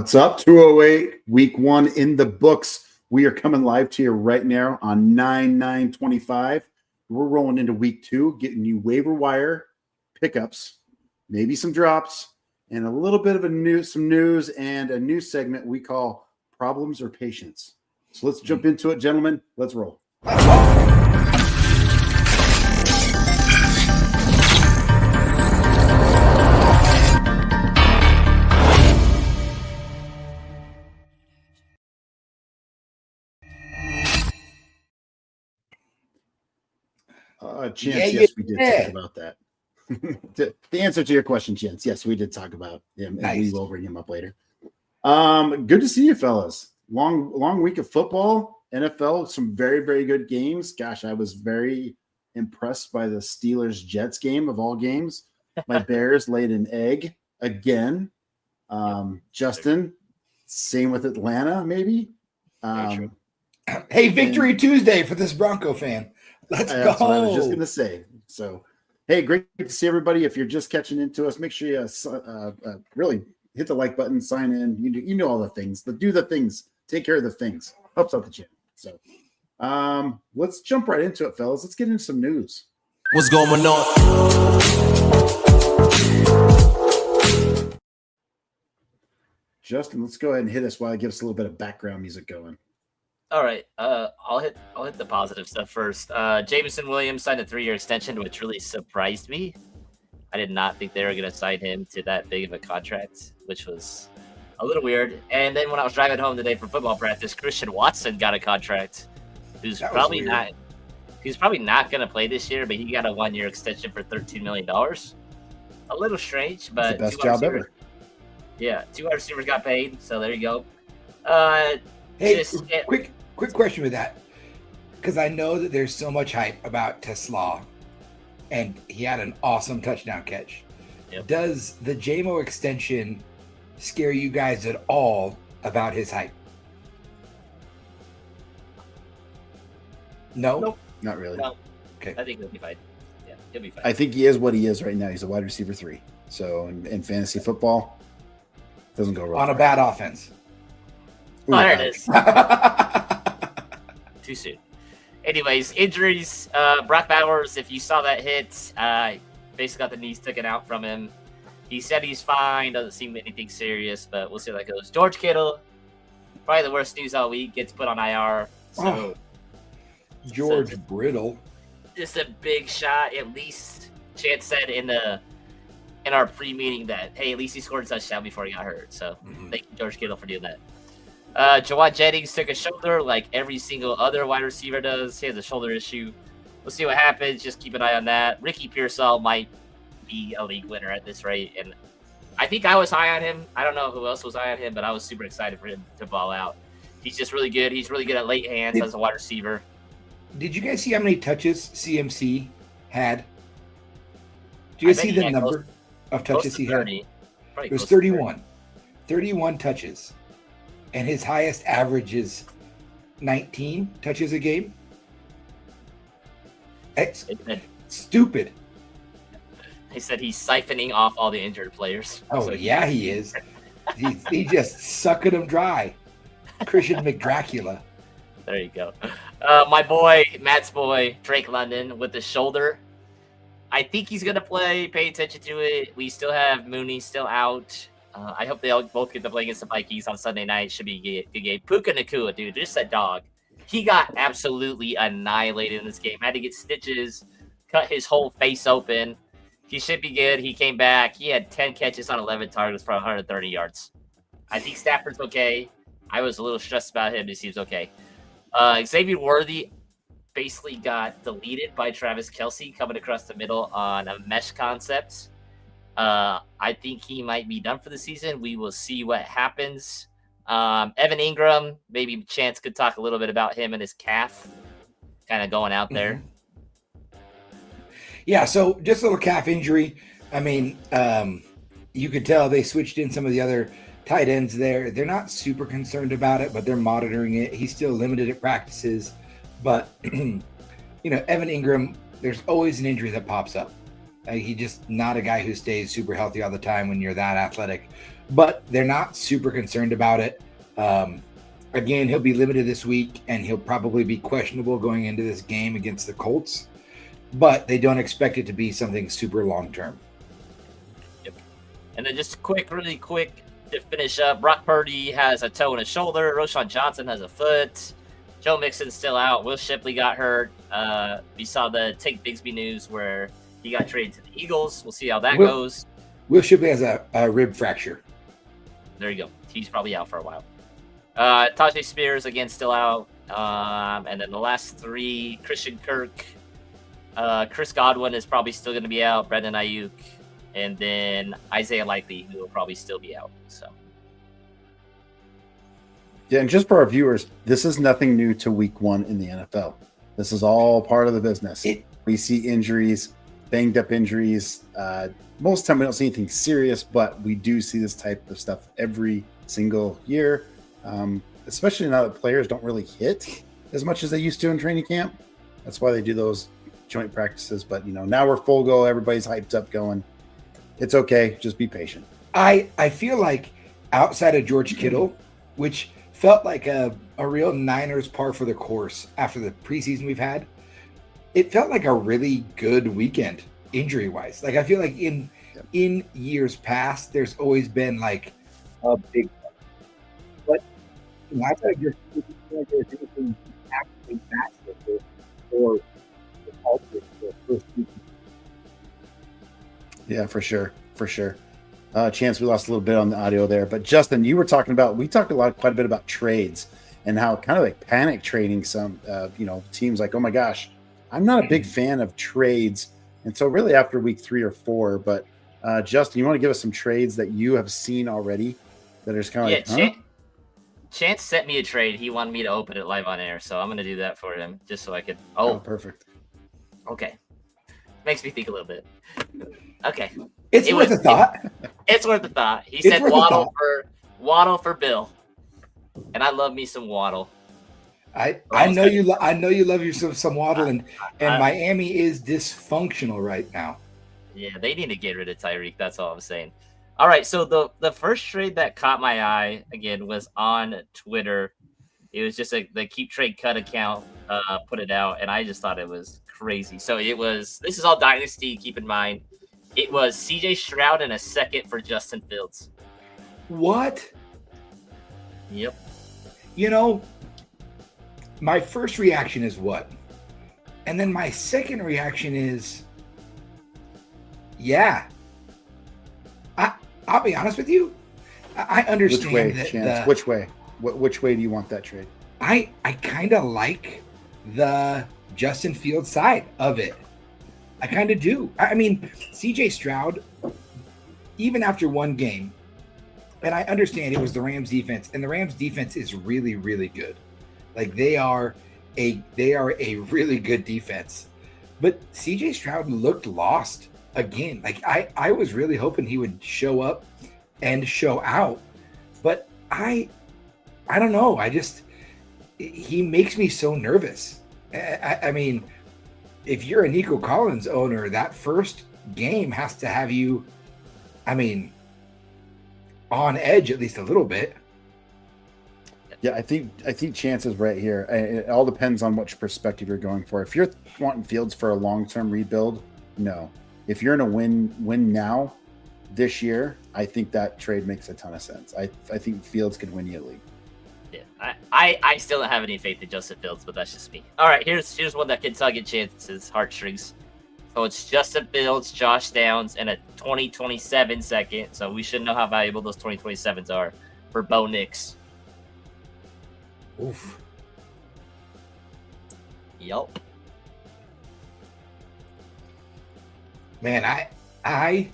What's up? 208, week 1 in the books. We are coming live to you right now on 9/9/25. We're rolling into week 2, getting you waiver wire pickups, maybe some drops, and a little bit of some news and a new segment we call Problems or Patience. So let's jump into it, gentlemen. Let's roll. Chance, yes, we did talk about that. The answer to your question, Chance, yes, we did talk about him, and we will bring him up later. Good to see you, fellas. Long week of football, NFL, some very, very good games. Gosh, I was very impressed by the Steelers-Jets game of all games. My Bears laid an egg again. Justin, same with Atlanta, maybe. Hey, Victory Tuesday for this Bronco fan. Let's go. That's what I was just going to say. So, hey, great to see everybody. If you're just catching into us, make sure you really hit the like button, sign in. You know all the things. Do the things. Take care of the things. Helps out the channel. So, let's jump right into it, fellas. Let's get into some news. What's going on? Justin, let's go ahead and hit us while I give us a little bit of background music going. All right, I'll hit the positive stuff first. Jameson Williams signed a 3-year extension, which really surprised me. I did not think they were going to sign him to that big of a contract, which was a little weird. And then when I was driving home today from football practice, Christian Watson got a contract, who's probably not going to play this year, but he got a 1-year extension for $13 million. A little strange, but that's the best job ever. Yeah, 2 wide receivers got paid, so there you go. Hey, quick question with that, because I know that there's so much hype about Tesla, and he had an awesome touchdown catch. Yep. Does the JMO extension scare you guys at all about his hype? No? Nope. Not really. No. Okay. I think he'll be fine. Yeah, he'll be fine. I think he is what he is right now. He's a wide receiver 3. So in fantasy football, doesn't go wrong. On a bad offense. Oh, there it is. Too soon. Anyways, injuries. Brock Bowers, if you saw that hit, basically got the knees taken out from him. He said he's fine. Doesn't seem anything serious, but we'll see how that goes. George Kittle, probably the worst news all week, gets put on IR. So, George Brittle. Just a big shot. At least Chance said in our pre-meeting that, hey, at least he scored a touchdown before he got hurt. So thank you, George Kittle, for doing that. Jawad Jennings took a shoulder like every single other wide receiver does. He has a shoulder issue. We'll see what happens. Just keep an eye on that. Ricky Pearsall might be a league winner at this rate. And I think I was high on him. I don't know who else was high on him, but I was super excited for him to ball out. He's just really good. He's really good at late hands as a wide receiver. Did you guys see how many touches CMC had? Do you guys see the number of touches he had? It was 31. 31 touches. And his highest average is 19 touches a game. It's stupid. He said he's siphoning off all the injured players. Oh, so yeah, he is. He just sucking them dry. Christian McDracula. There you go. My boy, Matt's boy, Drake London, with the shoulder. I think he's going to play. Pay attention to it. We still have Mooney still out. I hope they all both get to play against the Vikings on Sunday night. Should be a good game. Puka Nacua, dude, just a dog. He got absolutely annihilated in this game. Had to get stitches, cut his whole face open. He should be good. He came back. He had 10 catches on 11 targets for 130 yards. I think Stafford's okay. I was a little stressed about him. He seems okay. Xavier Worthy basically got deleted by Travis Kelce coming across the middle on a mesh concept. I think he might be done for the season. We will see what happens. Evan Ingram, maybe Chance could talk a little bit about him and his calf kind of going out there. Yeah, so just a little calf injury. I mean, you could tell they switched in some of the other tight ends there. They're not super concerned about it, but they're monitoring it. He's still limited at practices. But, Evan Ingram, there's always an injury that pops up. He's just not a guy who stays super healthy all the time when you're that athletic. but they're not super concerned about it. Again, he'll be limited this week, and he'll probably be questionable going into this game against the Colts, but they don't expect it to be something super long-term. Yep. And then just really quick to finish up, Brock Purdy has a toe and a shoulder. Roschon Johnson has a foot. Joe Mixon's still out. Will Shipley got hurt. We saw the Take Bigsby news where he got traded to the Eagles. We'll see how that goes. Will Shipley has a rib fracture. There you go. He's probably out for a while. Tajay Spears, again, still out. And then the last three, Christian Kirk. Chris Godwin is probably still going to be out. Brendan Ayuk. And then Isaiah Likely, who will probably still be out. So. Yeah, and just for our viewers, this is nothing new to week 1 in the NFL. This is all part of the business. We see injuries, banged up injuries. Most of the time we don't see anything serious, but we do see this type of stuff every single year, especially now that players don't really hit as much as they used to in training camp. That's why they do those joint practices. But, now we're full go. Everybody's hyped up going. It's okay. Just be patient. I feel like outside of George Kittle, which felt like a real Niners par for the course after the preseason we've had, it felt like a really good weekend injury-wise. Like, I feel like in years past, there's always been like a big one. But outside of George Kittle, I feel like there's anything actually massive for the culture for the first weekend. Yeah, for sure. Chance, we lost a little bit on the audio there, but Justin, we talked quite a bit about trades and how kind of like panic trading some, teams like, oh my gosh, I'm not a big fan of trades until really after week 3 or 4. But Justin, you want to give us some trades that you have seen already that are just kind of Chance sent me a trade. He wanted me to open it live on air, so I'm going to do that for him just so I could. Oh, perfect. Okay. Makes me think a little bit. Okay. It's worth a thought. It's worth a thought. He said Waddle for Bill, and I love me some Waddle. I know you love yourself some Waddle, and Miami is dysfunctional right now. Yeah, they need to get rid of Tyreek. That's all I'm saying. All right, so the first trade that caught my eye again was on Twitter. It was just the Keep Trade Cut account put it out, and I just thought it was crazy. So this is all Dynasty. Keep in mind. It was CJ Stroud and a second for Justin Fields. What? Yep. My first reaction is what? And then my second reaction is, yeah. I'll be honest with you. I understand Which way? Which way do you want that trade? I kind of like the Justin Fields side of it. I kind of do. I mean, CJ Stroud, even after one game, and I understand it was the Rams defense, and the Rams defense is really, really good. Like they are a really good defense. But CJ Stroud looked lost again. Like I was really hoping he would show up and show out. But I don't know. He makes me so nervous. I mean, if you're a Nico Collins owner, that first game has to have you, on edge at least a little bit. Yeah, I think Chance is right here. It all depends on which perspective you're going for. If you're wanting Fields for a long-term rebuild, no. If you're in a win now this year, I think that trade makes a ton of sense. I think Fields could win you a league. Yeah, I still don't have any faith in Justin Fields, but that's just me. All right, here's one that can tug at Chance's heartstrings. So it's Justin Fields, Josh Downs, and a 2027 second. So we should know how valuable those 2027s are for Bo Nix. Oof. Yup. Man, I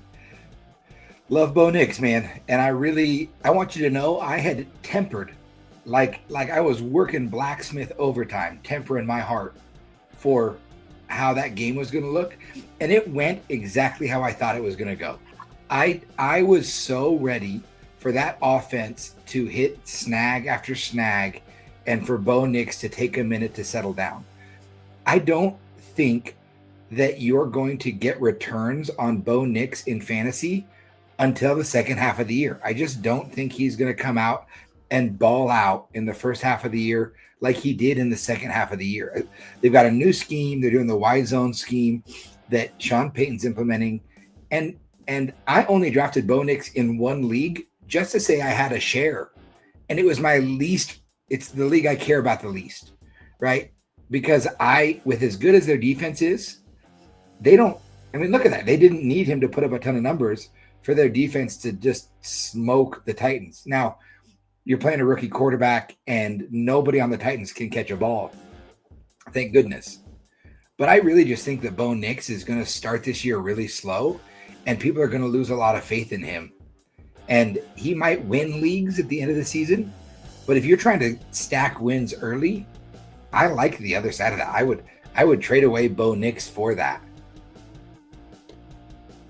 love Bo Nix, man, and I want you to know I had tempered. Like I was working blacksmith overtime, tempering my heart for how that game was going to look, and it went exactly how I thought it was going to go. I was so ready for that offense to hit snag after snag and for Bo Nix to take a minute to settle down. I don't think that you're going to get returns on Bo Nix in fantasy until the second half of the year. I just don't think he's going to come out and ball out in the first half of the year like he did in the second half of the year. They've got a new scheme. They're doing the wide zone scheme that Sean Payton's implementing. And I only drafted Bo Nix in one league just to say I had a share. And it was my least, it's the league I care about the least, right? Because with as good as their defense is, look at that. They didn't need him to put up a ton of numbers for their defense to just smoke the Titans. Now, you're playing a rookie quarterback and nobody on the Titans can catch a ball. Thank goodness. But I really just think that Bo Nix is going to start this year really slow and people are going to lose a lot of faith in him. And he might win leagues at the end of the season. But if you're trying to stack wins early, I like the other side of that. I would trade away Bo Nix for that.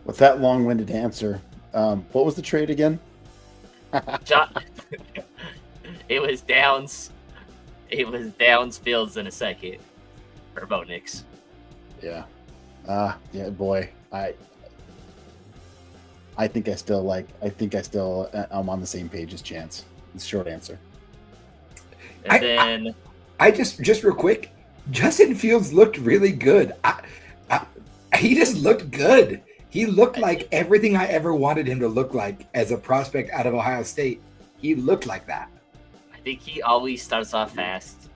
With that long-winded answer, what was the trade again? John, it was Downs. It was Downs, Fields in a second for Bo Nix. Yeah. Yeah, boy. I think I'm on the same page as Chance. It's a short answer. And I just real quick, Justin Fields looked really good. He just looked good. He looked like everything I ever wanted him to look like as a prospect out of Ohio State. He looked like that. I think he always starts off fast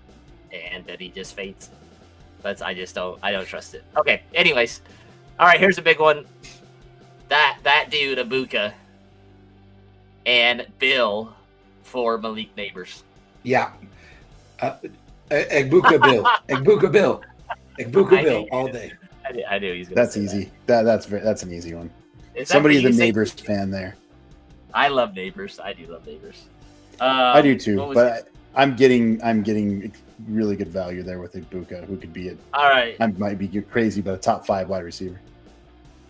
and then he just fades. I don't trust it. Okay, anyways. All right, here's a big one. That dude, Ibuka, and Bill for Malik Neighbors. Yeah. Ibuka Bill. Ibuka Bill all day. I knew he was going to That's say easy. That. That's an easy one. Somebody's a Neighbors fan there. I love Neighbors. I do love Neighbors. I do too, but I'm getting really good value there with Ibuka, who could be it. All right. I might be crazy, but a top 5 wide receiver.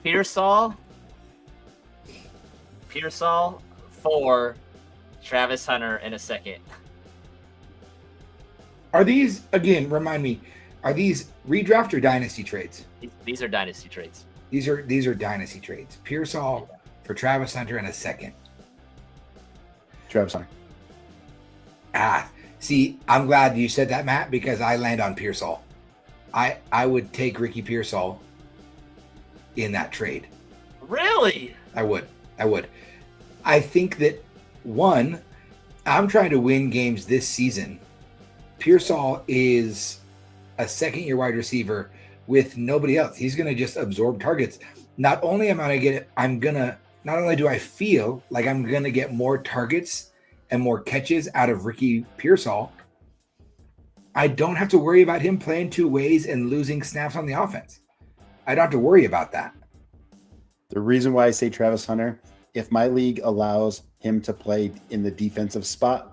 Pearsall for Travis Hunter in a second. Are these, again, remind me, are these redraft or dynasty trades? These are dynasty trades. These are dynasty trades. Pearsall for Travis Hunter in a second. Travis Hunter. See, I'm glad you said that, Matt, because I land on Pearsall. I would take Ricky Pearsall in that trade. Really? I would. I think that, one, I'm trying to win games this season. Pearsall is a second-year wide receiver with nobody else. He's going to just absorb targets. Not only do I feel like I'm going to get more targets and more catches out of Ricky Pearsall, I don't have to worry about him playing two ways and losing snaps on the offense. I don't have to worry about that. The reason why I say Travis Hunter, if my league allows him to play in the defensive spot,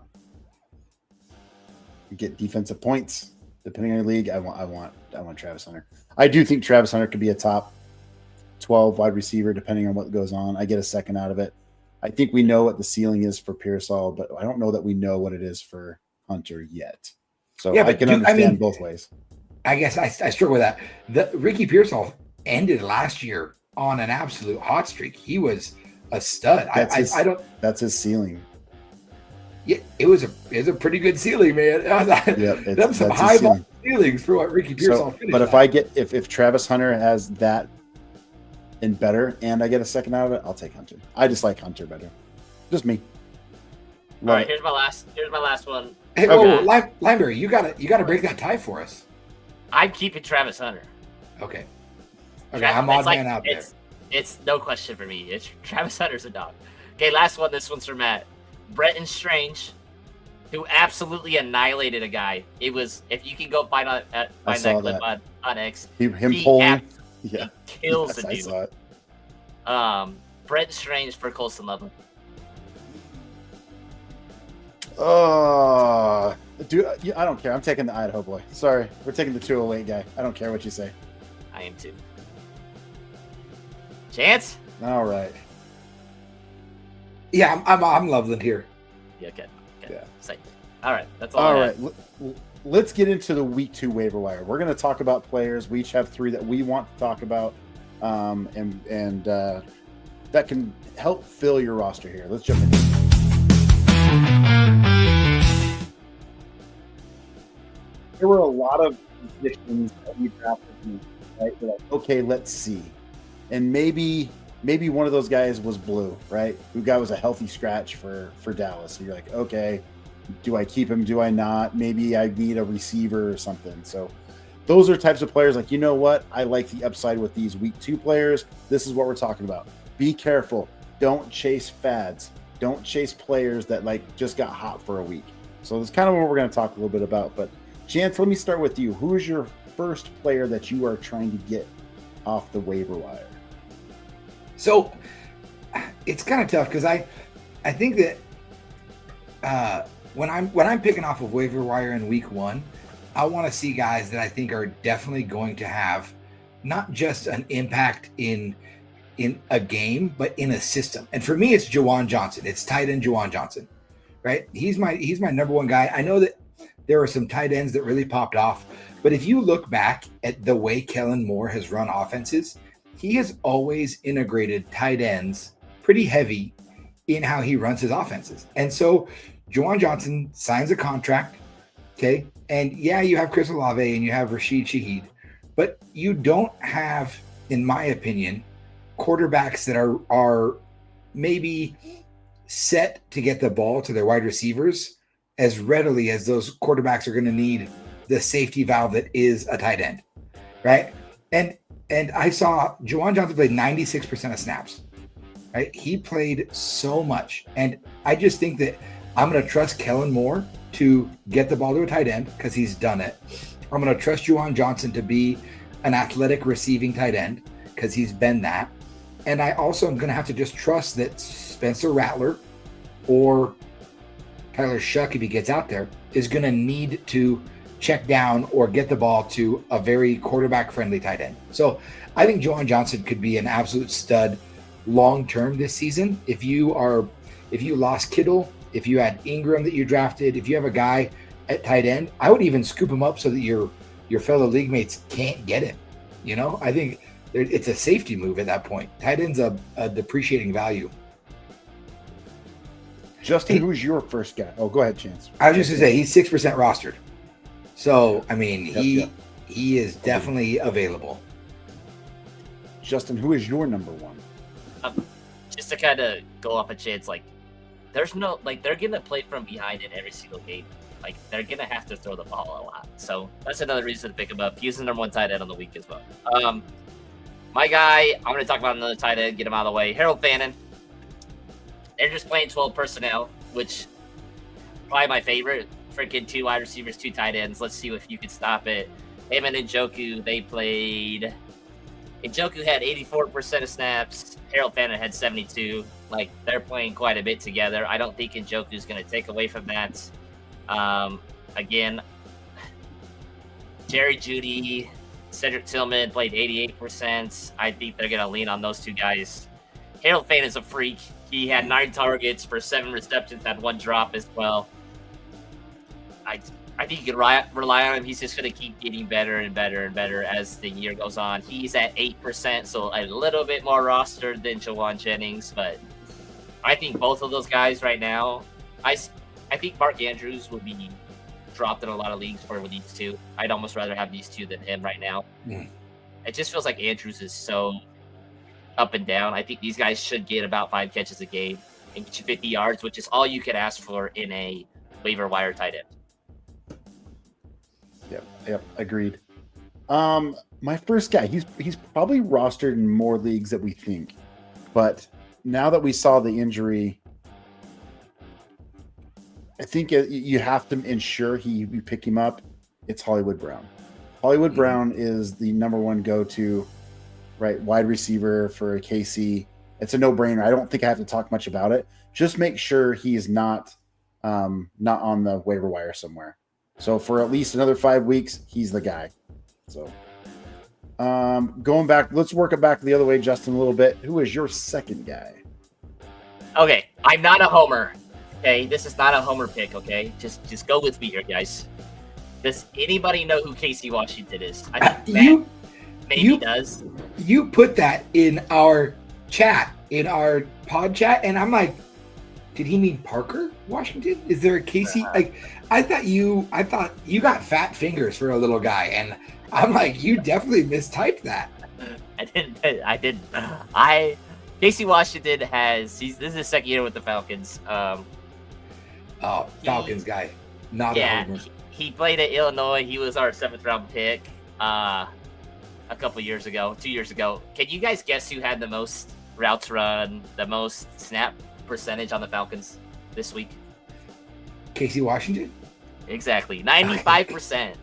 you get defensive points. Depending on your league, I want Travis Hunter. I do think Travis Hunter could be a top 12 wide receiver, depending on what goes on. I get a second out of it. I think we know what the ceiling is for Pearsall, but I don't know that we know what it is for Hunter yet. So yeah, I can understand both ways. I guess I struggle with that. The Ricky Pearsall ended last year on an absolute hot streak. He was a stud. That's his ceiling. Yeah, it was a pretty good ceiling, man. That's some high ball ceilings for what Ricky Pearsall finished. But if Travis Hunter has that and better, and I get a second out of it, I'll take Hunter. I just like Hunter better. Just me. All right, here's my last one. Hey, Lineberry, you gotta break that tie for us. I'm keeping Travis Hunter. Okay, I'm odd man out there. It's no question for me. It's Travis Hunter's a dog. Okay, last one. This one's for Matt. Bretton Strange, who absolutely annihilated a guy. It was, if you can go find that clip on X. He kills the dude. Bretton Strange for Colson Loveland. Dude, I don't care. I'm taking the Idaho boy. Sorry, we're taking the 208 guy. I don't care what you say. I am too. Chance? All right. Yeah, I'm Loveland here. Yeah, okay. Yeah. Same. All right, that's all. All right, let's get into the week 2 waiver wire. We're going to talk about players. We each have 3 that we want to talk about, and that can help fill your roster here. Let's jump in. There were a lot of positions that we drafted, right? We're like, okay, let's see. And maybe one of those guys was Blue, right? Who guy was a healthy scratch for Dallas. So you're like, okay, do I keep him? Do I not? Maybe I need a receiver or something. So those are types of players like, you know what? I like the upside with these week 2 players. This is what we're talking about. Be careful. Don't chase fads. Don't chase players that like just got hot for a week. So that's kind of what we're going to talk a little bit about. But Chance, let me start with you. Who is your first player that you are trying to get off the waiver wire? So it's kind of tough because I think that when I'm picking off of waiver wire in week 1, I want to see guys that I think are definitely going to have not just an impact in a game, but in a system. And for me, it's Juwan Johnson. It's tight end Juwan Johnson, right? He's my number one guy. I know that there are some tight ends that really popped off, but if you look back at the way Kellen Moore has run offenses, he has always integrated tight ends pretty heavy in how he runs his offenses. And so Juwan Johnson signs a contract, okay? And yeah, you have Chris Olave and you have Rashid Shaheed, but you don't have, in my opinion, quarterbacks that are maybe set to get the ball to their wide receivers as readily as those quarterbacks are going to need the safety valve that is a tight end, right? And I saw Juwan Johnson played 96% of snaps, right? He played so much. And I just think that I'm going to trust Kellen Moore to get the ball to a tight end because he's done it. I'm going to trust Juwan Johnson to be an athletic receiving tight end because he's been that. And I also am going to have to just trust that Spencer Rattler or Tyler Shuck, if he gets out there, is going to need to check down or get the ball to a very quarterback-friendly tight end. So I think Juwan Johnson could be an absolute stud long-term this season. If you lost Kittle, if you had Ingram that you drafted, if you have a guy at tight end, I would even scoop him up so that your fellow league mates can't get him. You know, I think it's a safety move at that point. Tight end's a depreciating value. Justin, who's your first guy? Oh, go ahead, Chance. I was just going to say, he's 6% rostered. So, I mean, he is definitely available. Justin, who is your number one? Just to kind of go off a Chance, like, there's no, like, they're going to play from behind in every single game. Like, they're going to have to throw the ball a lot. So, that's another reason to pick him up. He's the number one tight end on the week as well. My guy, I'm going to talk about another tight end, get him out of the way. Harold Fannin. They're just playing 12 personnel, which probably my favorite. Freaking 2 wide receivers, 2 tight ends. Let's see if you can stop it. Him and Njoku, they played. Njoku had 84% of snaps. Harold Fannin had 72. Like, they're playing quite a bit together. I don't think Njoku's going to take away from that. Again, Jerry Jeudy, Cedric Tillman played 88%. I think they're going to lean on those 2 guys. Harold Fannin is a freak. He had 9 targets for 7 receptions, had 1 drop as well. I think you can rely on him. He's just going to keep getting better and better and better as the year goes on. He's at 8%, so a little bit more rostered than Jawan Jennings, but I think both of those guys right now, I think Mark Andrews will be dropped in a lot of leagues for these 2. I'd almost rather have these 2 than him right now. It just feels like Andrews is so up and down. I think these guys should get about 5 catches a game and get you 50 yards, which is all you could ask for in a waiver wire tight end. Yep, agreed. My first guy, he's probably rostered in more leagues than we think, but now that we saw the injury, I think you have to ensure you pick him up. It's Hollywood Brown. Hollywood Brown is the number one go-to, right, wide receiver for KC. It's a no-brainer. I don't think I have to talk much about it. Just make sure he is not on the waiver wire somewhere. So for at least another 5 weeks, he's the guy. So going back, let's work it back the other way, Justin, a little bit. Who is your second guy? Okay, I'm not a homer. Okay, this is not a homer pick. Okay, just go with me here, guys. Does anybody know who Casey Washington is? I think Matt maybe does. You put that in our chat in our pod chat, and I'm like, did he mean Parker Washington? Is there a Casey? Like, I thought you got fat fingers for a little guy, and I'm like, you definitely mistyped that. I didn't. Casey Washington this is his second year with the Falcons. Falcons guy, not a homer. He played at Illinois. He was our 7th round pick a couple years ago, 2 years ago. Can you guys guess who had the most routes run, the most snap percentage on the Falcons this week? Casey Washington? Exactly. 95%.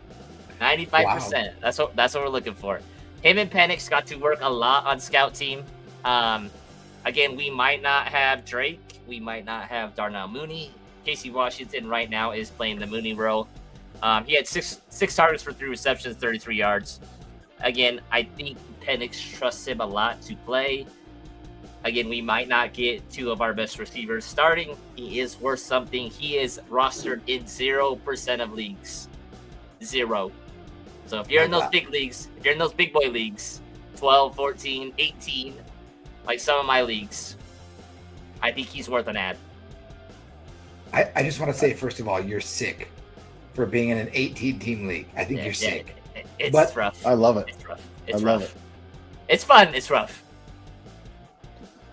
95%. Wow. That's what we're looking for. Him and Penix got to work a lot on scout team. Again, we might not have Drake. We might not have Darnell Mooney. Casey Washington right now is playing the Mooney role. He had six targets for 3 receptions, 33 yards. Again, I think Penix trusts him a lot to play. Again, we might not get 2 of our best receivers starting. He is worth something. He is rostered in 0% of leagues. 0. So if you're in those big leagues, if you're in those big boy leagues, 12, 14, 18, like some of my leagues, I think he's worth an ad. I just want to say, first of all, you're sick for being in an 18-team league. I think you're sick. It's rough. I love it. It's rough. I love it. It's fun. It's rough.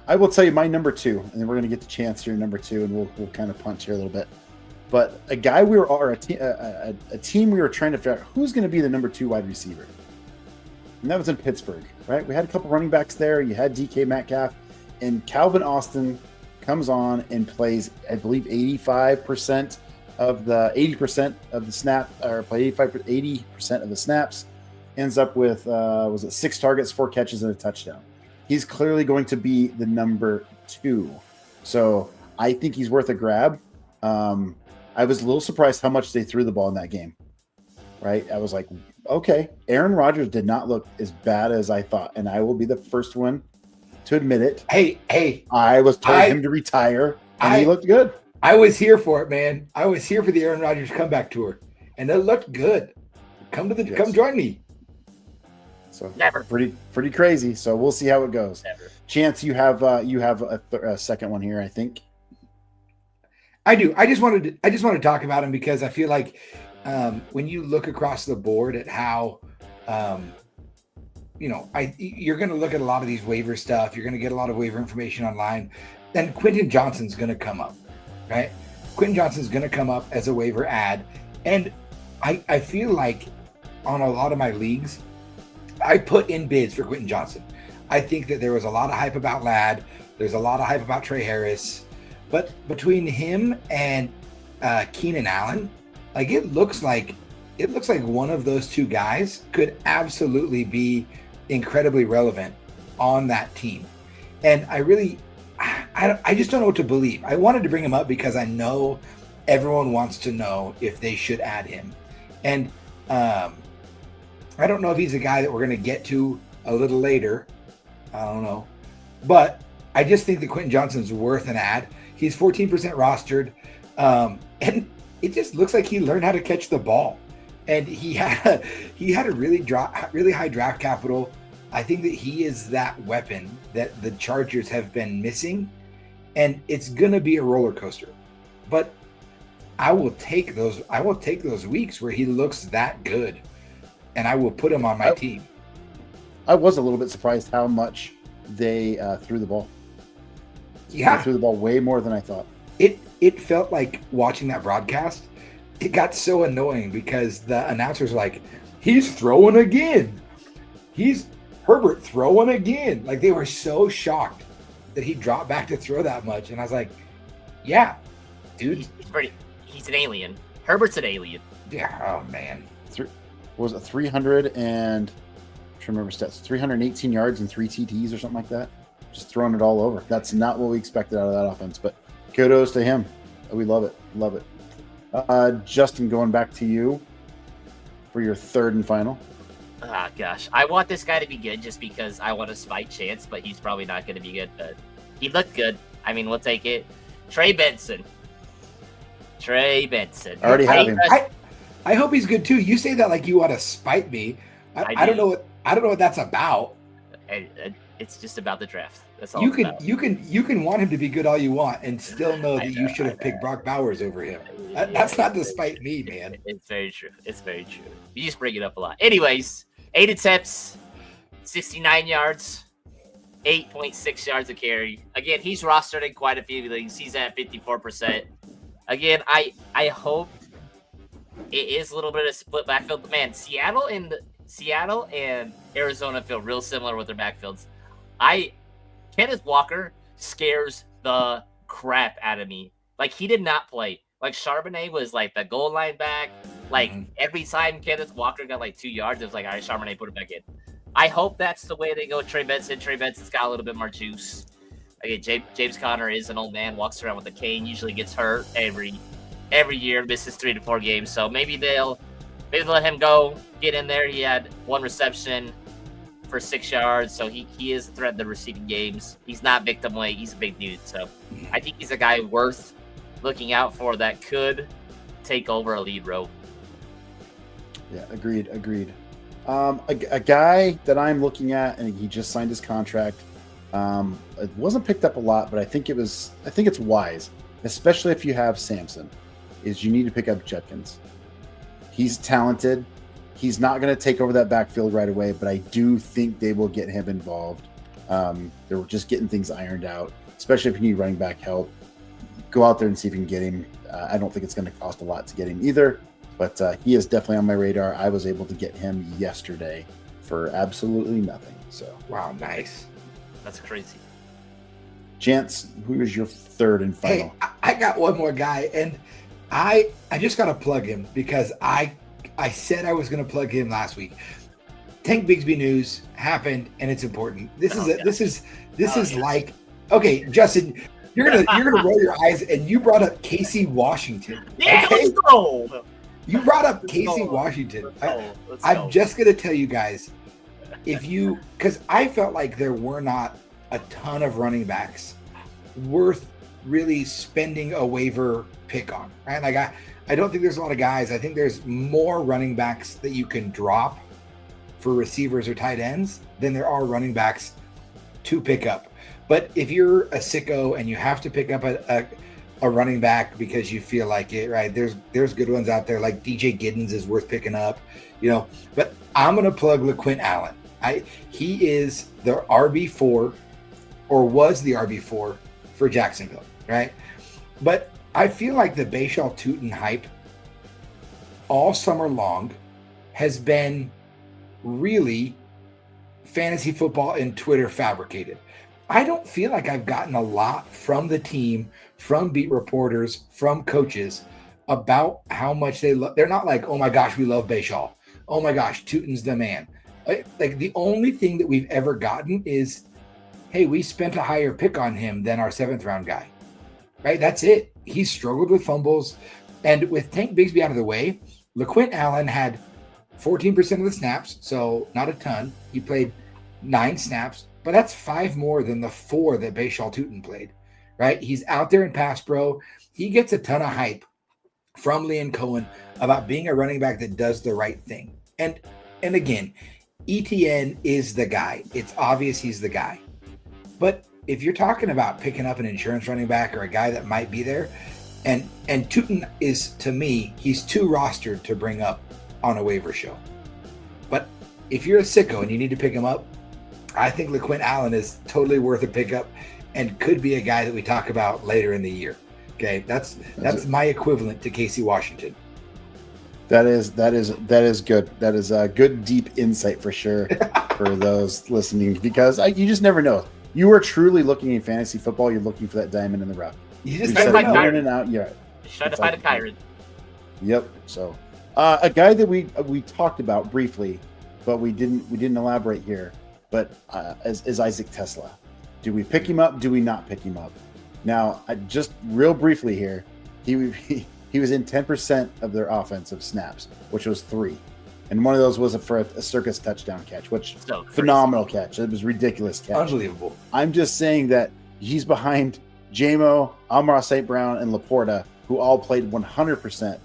I will tell you my number 2, and then we're going to get the chance here, number 2, and we'll kind of punch here a little bit. But a guy a team we were trying to figure out who's going to be the number 2 wide receiver, and that was in Pittsburgh, right? We had a couple running backs there. You had DK Metcalf, and Calvin Austin comes on and plays, I believe, 80% of the snap, or play 80% of the snaps. Ends up with 6 targets, 4 catches, and a touchdown. He's clearly going to be the number 2. So I think he's worth a grab. I was a little surprised how much they threw the ball in that game, right? I was like, okay, Aaron Rodgers did not look as bad as I thought, and I will be the first one to admit it. Hey, I was telling him to retire, and he looked good. I was here for it, man. I was here for the Aaron Rodgers comeback tour, and it looked good. Come join me. So never. Pretty crazy. So we'll see how it goes. Never. Chance, you have a second one here, I think. I do. I just want to talk about him because I feel like when you look across the board at how, you're going to look at a lot of these waiver stuff. You're going to get a lot of waiver information online. Then Quentin Johnston's going to come up, right? Quentin Johnston's going to come up as a waiver ad. And I feel like on a lot of my leagues, I put in bids for Quentin Johnston. I think that there was a lot of hype about Ladd. There's a lot of hype about Trey Harris. But between him and Keenan Allen, like it looks like one of those 2 guys could absolutely be incredibly relevant on that team. And I just don't know what to believe. I wanted to bring him up because I know everyone wants to know if they should add him. And I don't know if he's a guy that we're going to get to a little later. I don't know. But I just think that Quentin Johnston's worth an ad. He's 14% rostered. And it just looks like he learned how to catch the ball. And he had a really high draft capital. I think that he is that weapon that the Chargers have been missing. And it's going to be a roller coaster. But I will take those weeks where he looks that good. And I will put him on my team. I was a little bit surprised how much they threw the ball. Yeah. They threw the ball way more than I thought. It felt like watching that broadcast. It got so annoying because the announcers were like, he's throwing again. He's Herbert throwing again. Like they were so shocked that he dropped back to throw that much. And I was like, yeah, dude. He's an alien. Herbert's an alien. Yeah. Oh, man. Was it 300 and I'm trying to remember stats, 318 yards and 3 TDs or something like that? Just throwing it all over. That's not what we expected out of that offense, but kudos to him. We love it. Love it. Justin, going back to you for your third and final. Ah, gosh. I want this guy to be good just because I want to spite Chance, but he's probably not going to be good. But he looked good. I mean, we'll take it. Trey Benson. I already have him. I hope he's good too. You say that like you want to spite me. I don't know what that's about. It's just about the draft. That's all. You can want him to be good all you want and still know that you should have picked Brock Bowers over him. That's not despite me, man. It's very true. It's very true. You just bring it up a lot. Anyways, 8 attempts, 69 yards, 8.6 yards a carry. Again, he's rostered in quite a few leagues. He's at 54%. Again, I hope it is a little bit of split backfield. Man, Seattle and Arizona feel real similar with their backfields. Kenneth Walker scares the crap out of me. Like, he did not play. Like, Charbonnet was like the goal line back. Like, every time Kenneth Walker got like 2 yards, it was like, all right, Charbonnet, put it back in. I hope that's the way they go with Trey Benson. Trey Benson's got a little bit more juice. Again, James Conner is an old man, walks around with a cane, usually gets hurt every year, misses 3 to 4 games. So maybe they'll let him go, get in there. He had 1 reception for 6 yards, so he is a threat in the receiving games. He's not victim weight. He's a big dude. So I think he's a guy worth looking out for that could take over a lead role. Yeah, agreed. A guy that I'm looking at, and he just signed his contract. It wasn't picked up a lot, but I think it's wise, especially if you have Samson, is you need to pick up Judkins. He's talented. He's not going to take over that backfield right away, but I do think they will get him involved. They're just getting things ironed out, especially if you need running back help. Go out there and see if you can get him. I don't think it's going to cost a lot to get him either, but he is definitely on my radar. I was able to get him yesterday for absolutely nothing. So wow, nice. That's crazy. Chance, who is your third and final? Hey, I got one more guy, and I just got to plug him because I said I was going to plug him last week. Tank Bigsby news happened, and it's important. This is like, okay, Justin, you're gonna roll your eyes, and you brought up Casey Washington. Yeah, okay? let's go. You brought up Casey Washington. I'm just gonna tell you guys, because I felt like there were not a ton of running backs worth really spending a waiver pick on, right? Like I don't think there's a lot of guys. I think there's more running backs that you can drop for receivers or tight ends than there are running backs to pick up. But if you're a sicko and you have to pick up a running back because you feel like it, right? There's good ones out there, like DJ Giddens is worth picking up, But I'm gonna plug LaQuint Allen. He is the RB4, or was the RB4 for Jacksonville, right? But I feel like the Bashal Tutin hype all summer long has been really fantasy football and Twitter fabricated. I don't feel like I've gotten a lot from the team, from beat reporters, from coaches about how much they love. They're not like, oh my gosh, we love Bashal. Oh my gosh, Tutin's the man. Like the only thing that we've ever gotten is, hey, we spent a higher pick on him than our 7th round guy, right? That's it. He's struggled with fumbles. And with Tank Bigsby out of the way, LaQuint Allen had 14% of the snaps, so not a ton. He played 9 snaps, but that's 5 more than the 4 that Bashal Tutin played, right? He's out there in pass pro. He gets a ton of hype from Liam Cohen about being a running back that does the right thing. And again, ETN is the guy. It's obvious he's the guy. But if you're talking about picking up an insurance running back or a guy that might be there, and Tutin is, to me, he's too rostered to bring up on a waiver show. But if you're a sicko and you need to pick him up, I think LaQuint Allen is totally worth a pickup and could be a guy that we talk about later in the year. Okay, that's my equivalent to Casey Washington. That is good. That is a good deep insight for sure for those listening, because you just never know. You are truly looking in fantasy football. You're looking for that diamond in the rough. You just trying to find in and out. Yeah, trying to find a Kyron. Yep. So, a guy that we talked about briefly, but we didn't elaborate here. But is Isaac Tesla. Do we pick him up? Do we not pick him up? Now, just real briefly here, he was in 10% of their offensive snaps, which was 3. And one of those was for a circus touchdown catch, which phenomenal catch. It was ridiculous catch. Unbelievable. I'm just saying that he's behind Jamo, Amon-Ra St. Brown, and Laporta, who all played 100%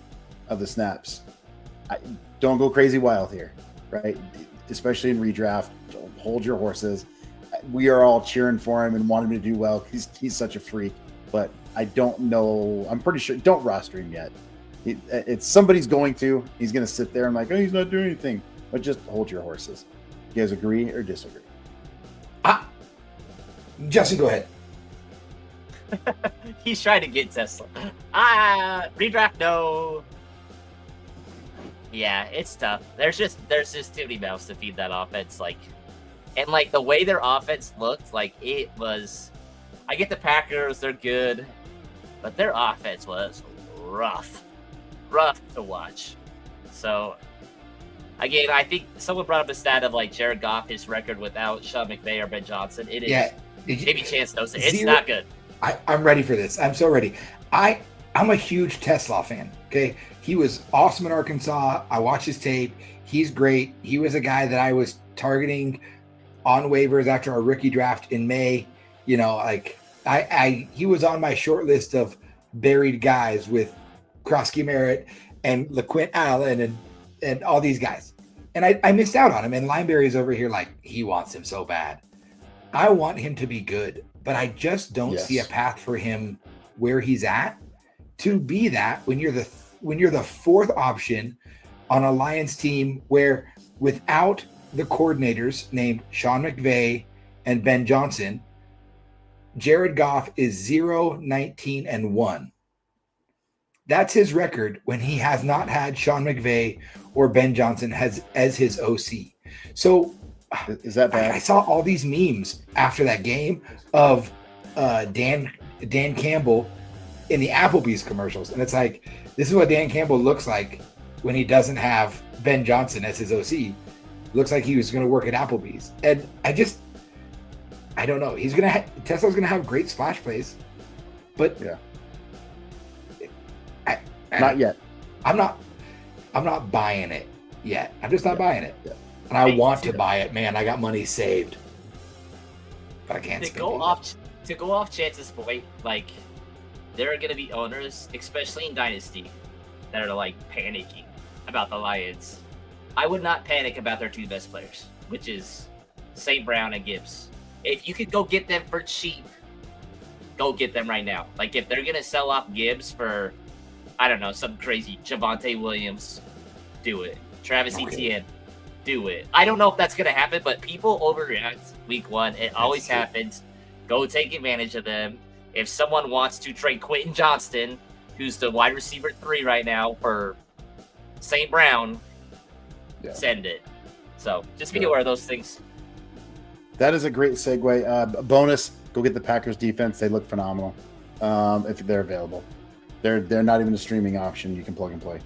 of the snaps. Don't go crazy wild here, right? Especially in redraft. Don't hold your horses. we are all cheering for him and want him to do well. He's such a freak, but I don't know. I'm pretty sure don't roster him yet. It's somebody's going to. He's going to sit there and like, oh, he's not doing anything. But just hold your horses. You guys agree or disagree? Justin, go ahead. He's trying to get Tesla. Redraft, no. Yeah, it's tough. There's just too many mouths to feed that offense. And the way their offense looked, it was. I get the Packers; they're good, but their offense was rough to watch. So, again, I think someone brought up a stat of Jared Goff, his record without Sean McVay or Ben Johnson. It is. Yeah. Maybe Chance knows it. It's not good. I'm ready for this. I'm so ready. I'm a huge Tesla fan. Okay. He was awesome in Arkansas. I watched his tape. He's great. He was a guy that I was targeting on waivers after our rookie draft in May. He was on my short list of buried guys with Krosky Merritt and LaQuint Allen and all these guys. And I missed out on him. And Lineberry's over here he wants him so bad. I want him to be good, but I just don't see a path for him where he's at to be that when you're the fourth option on a Lions team where without the coordinators named Sean McVay and Ben Johnson, Jared Goff is 0-19-1. That's his record when he has not had Sean McVay or Ben Johnson as his OC. So is that bad? I saw all these memes after that game of Dan Campbell in the Applebee's commercials. And it's this is what Dan Campbell looks like when he doesn't have Ben Johnson as his OC. Looks like he was going to work at Applebee's. And I don't know. Tesla's going to have great splash plays, but not yet. I'm not buying it yet. I'm just not buying it. Yeah. And I want to buy it, man. I got money saved, but I can't. To go off Chance's point, there are going to be owners, especially in Dynasty, that are panicking about the Lions. I would not panic about their two best players, which is St. Brown and Gibbs. If you could go get them for cheap, go get them right now. If they're going to sell off Gibbs for, I don't know, some crazy Javonte Williams, do it. Travis Etienne. Do it. I don't know if that's going to happen, but people overreact week one. It always happens. Go take advantage of them. If someone wants to trade Quentin Johnston, who's the wide receiver 3 right now, for St. Brown, send it. So just be aware of those things. That is a great segue. Bonus, go get the Packers defense. They look phenomenal if they're available. They're not even a streaming option. You can plug and play.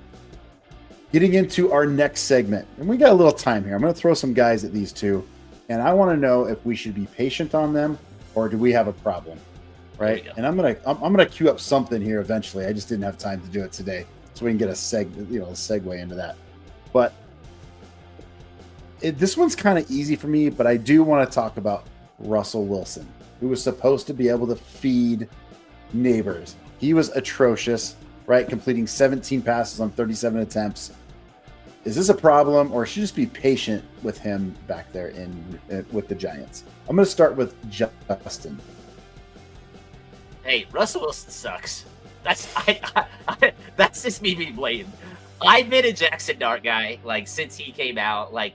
Getting into our next segment, and we got a little time here. I'm going to throw some guys at these two, and I want to know if we should be patient on them or do we have a problem, right? And I'm gonna queue up something here eventually. I just didn't have time to do it today, so we can get a segue into that. But this one's kind of easy for me, but I do want to talk about Russell Wilson, who was supposed to be able to feed neighbors. He was atrocious, right? Completing 17 passes on 37 attempts. Is this a problem, or should you just be patient with him back there with the Giants? I'm going to start with Justin. Hey, Russell Wilson sucks. That's just me being blatant. I've been a Jackson Dart guy since he came out. I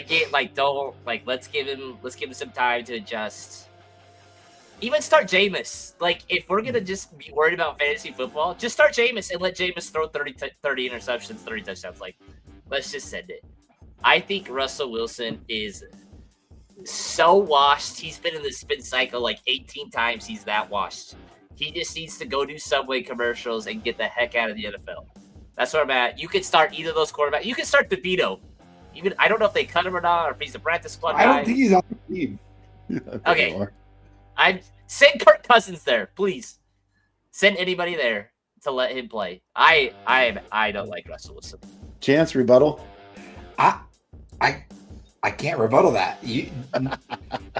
get let's give him some time to adjust. Even start Jameis. If we're gonna just be worried about fantasy football, just start Jameis and let Jameis throw 30 interceptions, 30 touchdowns. Let's just send it. I think Russell Wilson is so washed. He's been in the spin cycle 18 times. He's that washed. He just needs to go do Subway commercials and get the heck out of the NFL. That's where I'm at. You could start either of those quarterbacks. You can start DeVito. Even I don't know if they cut him or not, or if he's a practice squad guy. I don't think he's on the team. Okay. I send Kirk Cousins there, please. Send anybody there to let him play. I don't like Russell Wilson. Chance rebuttal. I can't rebuttal that.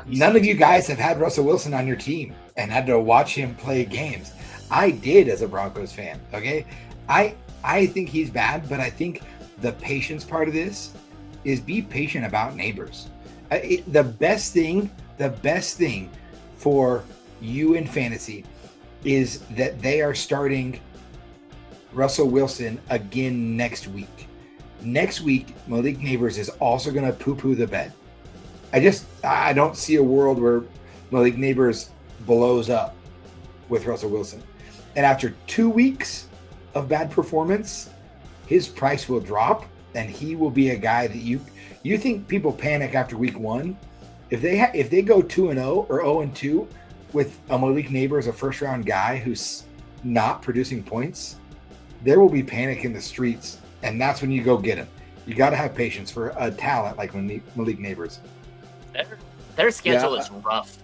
None of you guys have had Russell Wilson on your team and had to watch him play games. I did as a Broncos fan. Okay, I think he's bad, but I think the patience part of this is be patient about neighbors. The best thing the best thing for you in fantasy is that they are starting Russell Wilson again next week. Next week, Malik Neighbors is also going to poo-poo the bed. I don't see a world where Malik Neighbors blows up with Russell Wilson. And after 2 weeks of bad performance, his price will drop, and he will be a guy that you think people panic after week 1. If they go 2-0 or 0-2 with a Malik Neighbors, a first-round guy who's not producing points, there will be panic in the streets, and that's when you go get him. You got to have patience for a talent like Malik Neighbors. Their schedule is rough.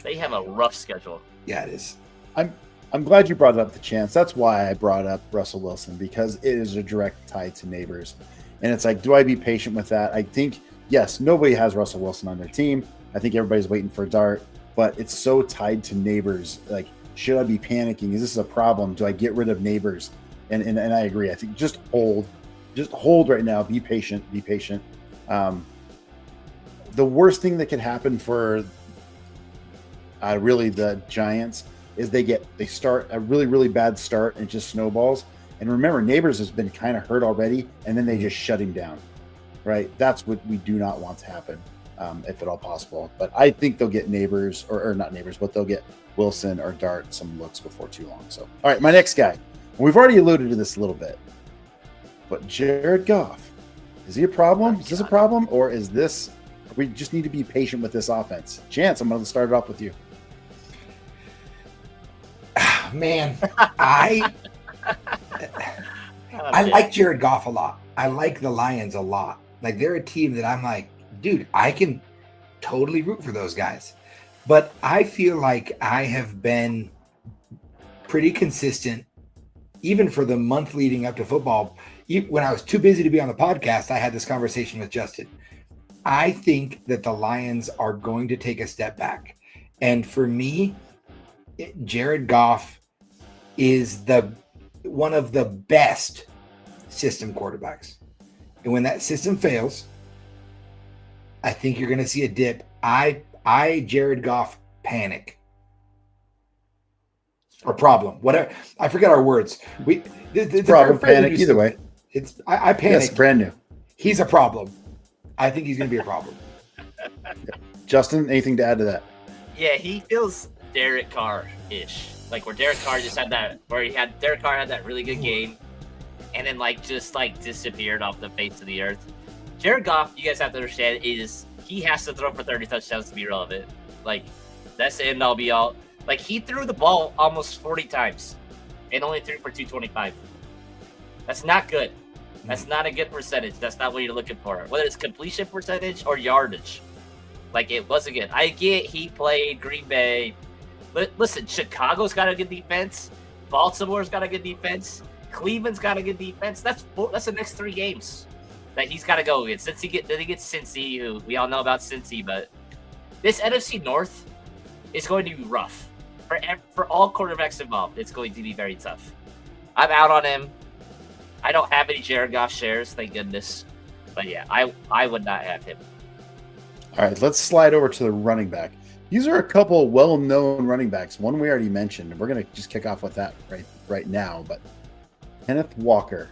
They have a rough schedule. Yeah, it is. I'm glad you brought up the chance. That's why I brought up Russell Wilson, because it is a direct tie to Neighbors. And it's like, do I be patient with that? I think, yes, nobody has Russell Wilson on their team. I think everybody's waiting for Dart, but it's so tied to Neighbors. Like, should I be panicking? Is this a problem? Do I get rid of Neighbors? And I agree. I think just hold right now. Be patient. The worst thing that can happen for really the Giants is they start a really, really bad start and it just snowballs. And remember, Neighbors has been kind of hurt already, and then they just shut him down, right? That's what we do not want to happen, if at all possible. But I think they'll get Neighbors, or not Neighbors, but they'll get Wilson or Dart some looks before too long. So, all right, my next guy. We've already alluded to this a little bit, but Jared Goff, is he a problem? Is this a problem, or is this? We just need to be patient with this offense. Chance, I'm going to start it off with you. Man, I like Jared Goff a lot. I like the Lions a lot. Like, they're a team that I'm like, dude, I can totally root for those guys. But I feel like I have been pretty consistent, even for the month leading up to football. When I was too busy to be on the podcast, I had this conversation with Justin. I think that the Lions are going to take a step back. And for me, Jared Goff is one of the best system quarterbacks. And when that system fails, I think you're going to see a dip. Jared Goff, panic. Or problem. Whatever. I forget our words. The problem, panic, either way. I panic. Yes, brand new. He's a problem. I think he's going to be a problem. Justin, anything to add to that? Yeah, he feels Derek Carr-ish. Like, where Derek Carr Derek Carr had that really good game, and then just disappeared off the face of the earth. Jared Goff, you guys have to understand, is he has to throw for 30 touchdowns to be relevant. Like, that's the end all be all. Like, he threw the ball almost 40 times and only threw for 225. That's not good. That's not a good percentage. That's not what you're looking for. Whether it's completion percentage or yardage. Like, it wasn't good. I get he played Green Bay. But listen, Chicago's got a good defense. Baltimore's got a good defense. Cleveland's got a good defense. That's the next 3 games that he's got to go against. Then he gets Cincy, who we all know about Cincy. But this NFC North is going to be rough. For all quarterbacks involved, it's going to be very tough. I'm out on him. I don't have any Jared Goff shares, thank goodness. But yeah, I would not have him. All right, let's slide over to the running back. These are a couple well-known running backs. One we already mentioned. We're going to just kick off with that right now. But Kenneth Walker.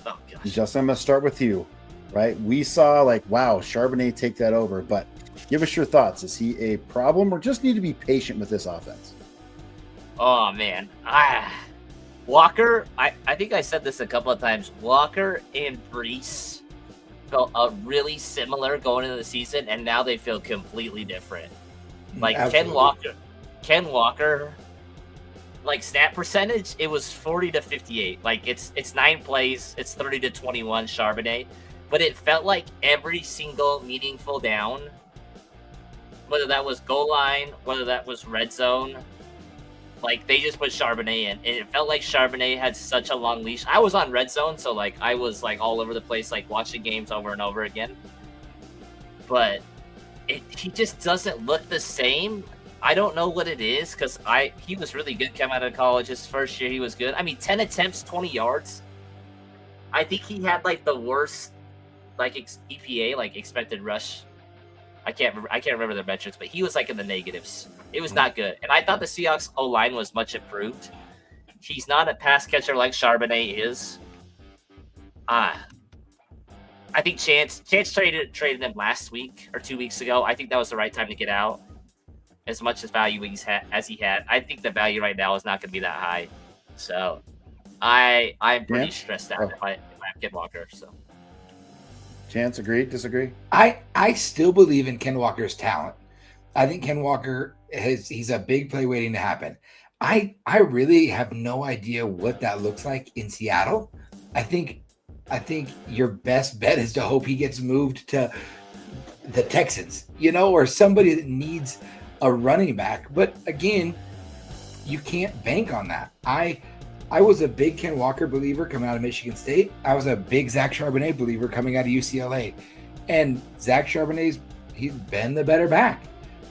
Oh, gosh. Justin, I'm going to start with you. Right? We saw, wow, Charbonnet take that over. But give us your thoughts. Is he a problem, or just need to be patient with this offense? Oh, man. Walker, I think I said this a couple of times. Walker and Brees felt really similar going into the season, and now they feel completely different. Like, absolutely. Ken Walker, snap percentage, it was 40 to 58. Like, it's 9 plays, it's 30 to 21 Charbonnet, but it felt like every single meaningful down, whether that was goal line, whether that was red zone, they just put Charbonnet in, and it felt like Charbonnet had such a long leash. I was on red zone, so I was all over the place, watching games over and over again. But he just doesn't look the same. I don't know what it is, because he was really good coming out of college. His first year, he was good. 10 attempts, 20 yards. I think he had the worst EPA, expected rush I can't remember their metrics, but he was like in the negatives. It was not good. And I thought the Seahawks O-line was much improved. He's not a pass catcher like Charbonnet is. I think Chance traded him last week or 2 weeks ago. I think that was the right time to get out. As much as value as he had, I think the value right now is not going to be that high. So I'm pretty stressed out if I have Ken Walker. So Chance, agree, disagree? I still believe in Ken Walker's talent. I think Ken Walker he's a big play waiting to happen. I really have no idea what that looks like in Seattle. I think your best bet is to hope he gets moved to the Texans, or somebody that needs a running back. But again, you can't bank on that. I was a big Ken Walker believer coming out of Michigan State. I was a big Zach Charbonnet believer coming out of UCLA. And Zach Charbonnet's, he's been the better back.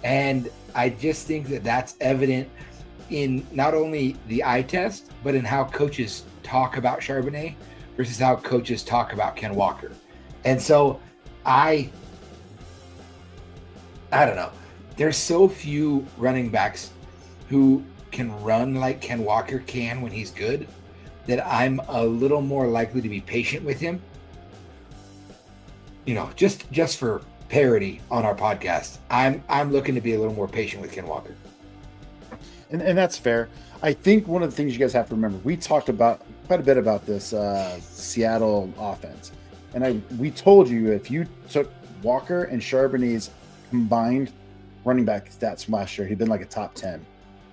And I just think that that's evident in not only the eye test, but in how coaches talk about Charbonnet versus how coaches talk about Ken Walker. And so I don't know. There's so few running backs who can run like Ken Walker can when he's good that I'm a little more likely to be patient with him. Just for parity on our podcast, I'm looking to be a little more patient with Ken Walker. And that's fair. I think one of the things you guys have to remember, we talked about quite a bit about this Seattle offense. And we told you if you took Walker and Charbonnet's combined running back stats from last year, he'd been like a top 10.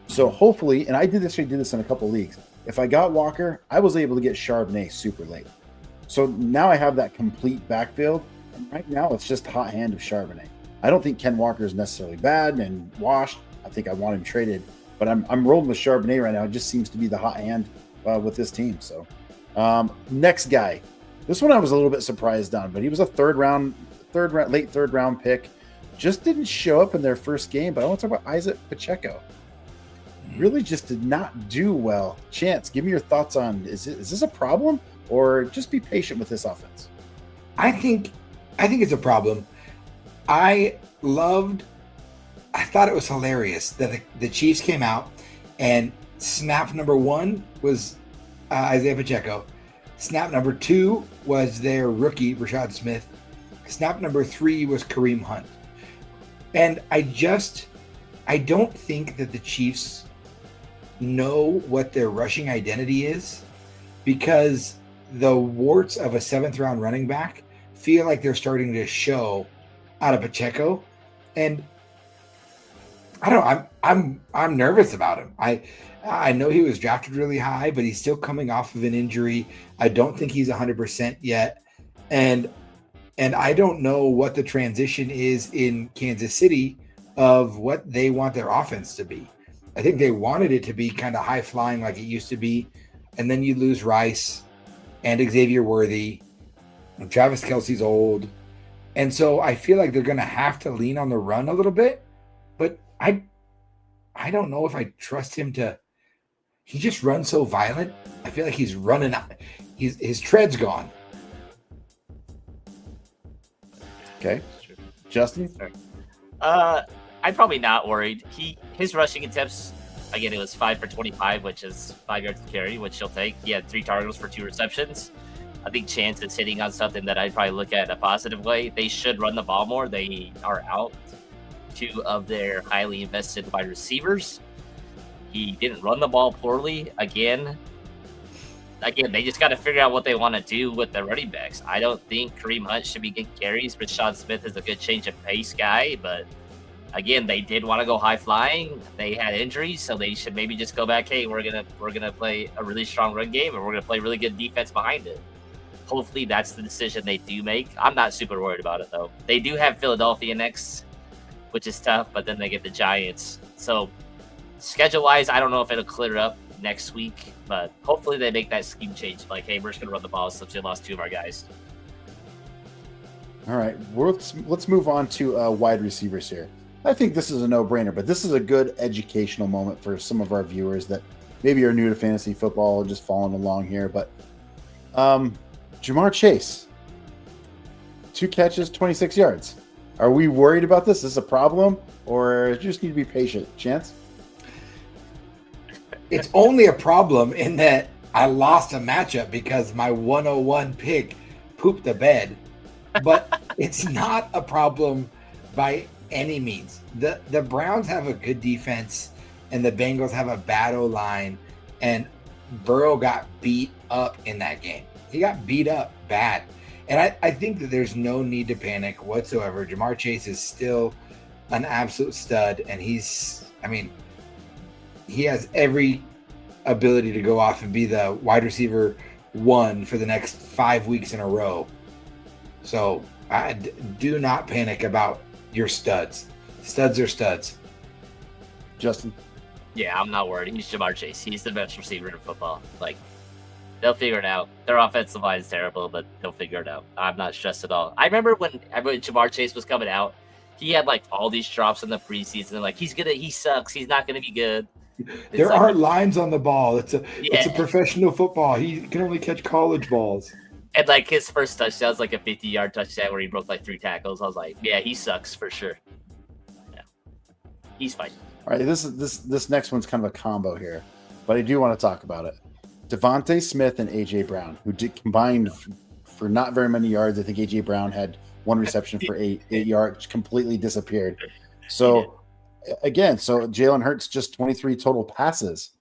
So hopefully, and I did this in a couple leagues. If I got Walker, I was able to get Charbonnet super late. So now I have that complete backfield. And right now it's just hot hand of Charbonnet. I don't think Ken Walker is necessarily bad and washed. I think I want him traded, but I'm rolling with Charbonnet right now. It just seems to be the hot hand with this team. So next guy, this one I was a little bit surprised on, but he was a late third round pick. Just didn't show up in their first game, but I want to talk about Isaac Pacheco. Really just did not do well. Chance, give me your thoughts on, is this a problem or just be patient with this offense? I think it's a problem. I thought it was hilarious that the Chiefs came out and snap number 1 was Isaiah Pacheco. Snap number 2 was their rookie, Rashad Smith. Snap number 3 was Kareem Hunt. And I don't think that the Chiefs know what their rushing identity is, because the warts of a 7th round running back feel like they're starting to show out of Pacheco. And I don't know, I'm nervous about him. I know he was drafted really high, but he's still coming off of an injury. I don't think he's 100% yet. And I don't know what the transition is in Kansas City of what they want their offense to be. I think they wanted it to be kind of high flying like it used to be. And then you lose Rice and Xavier Worthy. And Travis Kelce's old. And so I feel like they're going to have to lean on the run a little bit. But I don't know if I trust him to. He just runs so violent. I feel like he's running out. His tread's gone. Okay. Justin? I'm probably not worried. His rushing attempts, again, it was 5 for 25, which is 5 yards to carry, which he'll take. He had 3 targets for 2 receptions. I think Chance is hitting on something that I'd probably look at in a positive way. They should run the ball more. They are out 2 of their highly invested wide receivers. He didn't run the ball poorly. Again, they just got to figure out what they want to do with the running backs. I don't think Kareem Hunt should be getting carries. Rashad Smith is a good change of pace guy, but again, they did want to go high flying. They had injuries, so they should maybe just go back. Hey, we're gonna play a really strong run game, and we're gonna play really good defense behind it. Hopefully, that's the decision they do make. I'm not super worried about it though. They do have Philadelphia next, which is tough, but then they get the Giants. So schedule-wise, I don't know if it'll clear up next week, but hopefully they make that scheme change. Like, hey, we're just gonna run the ball since we lost 2 of our guys. All right, let's move on to wide receivers here. I think this is a no-brainer, but this is a good educational moment for some of our viewers that maybe are new to fantasy football, just following along here. But Jamar Chase, 2 catches, 26 yards. Are we worried about this? Is this a problem, or you just need to be patient? Chance? It's only a problem in that I lost a matchup because my 101 pick pooped the bed, but it's not a problem by any means. The Browns have a good defense, and the Bengals have a bad O-line, and Burrow got beat up in that game. He got beat up bad. And I think that there's no need to panic whatsoever. Jamar Chase is still an absolute stud, and he has every ability to go off and be the wide receiver 1 for the next 5 weeks in a row. So I do not panic about your studs. Studs are studs. Justin? Yeah, I'm not worried. He's Jamar Chase. He's the best receiver in football. Like, they'll figure it out. Their offensive line is terrible, but they'll figure it out. I'm not stressed at all. I remember when Jamar Chase was coming out, he had like all these drops in the preseason. Like, he sucks. He's not gonna be good. There aren't lines on the ball. It's a professional football. He can only catch college balls. And like his first touchdown was like a 50-yard touchdown where he broke like 3 tackles. I was like, yeah, he sucks for sure. Yeah, he's fine. All right, this next one's kind of a combo here, but I do want to talk about it. Devontae Smith and A.J. Brown, who did combined for not very many yards. I think A.J. Brown had 1 reception for 8 yards, completely disappeared. So, again, Jalen Hurts just 23 total passes.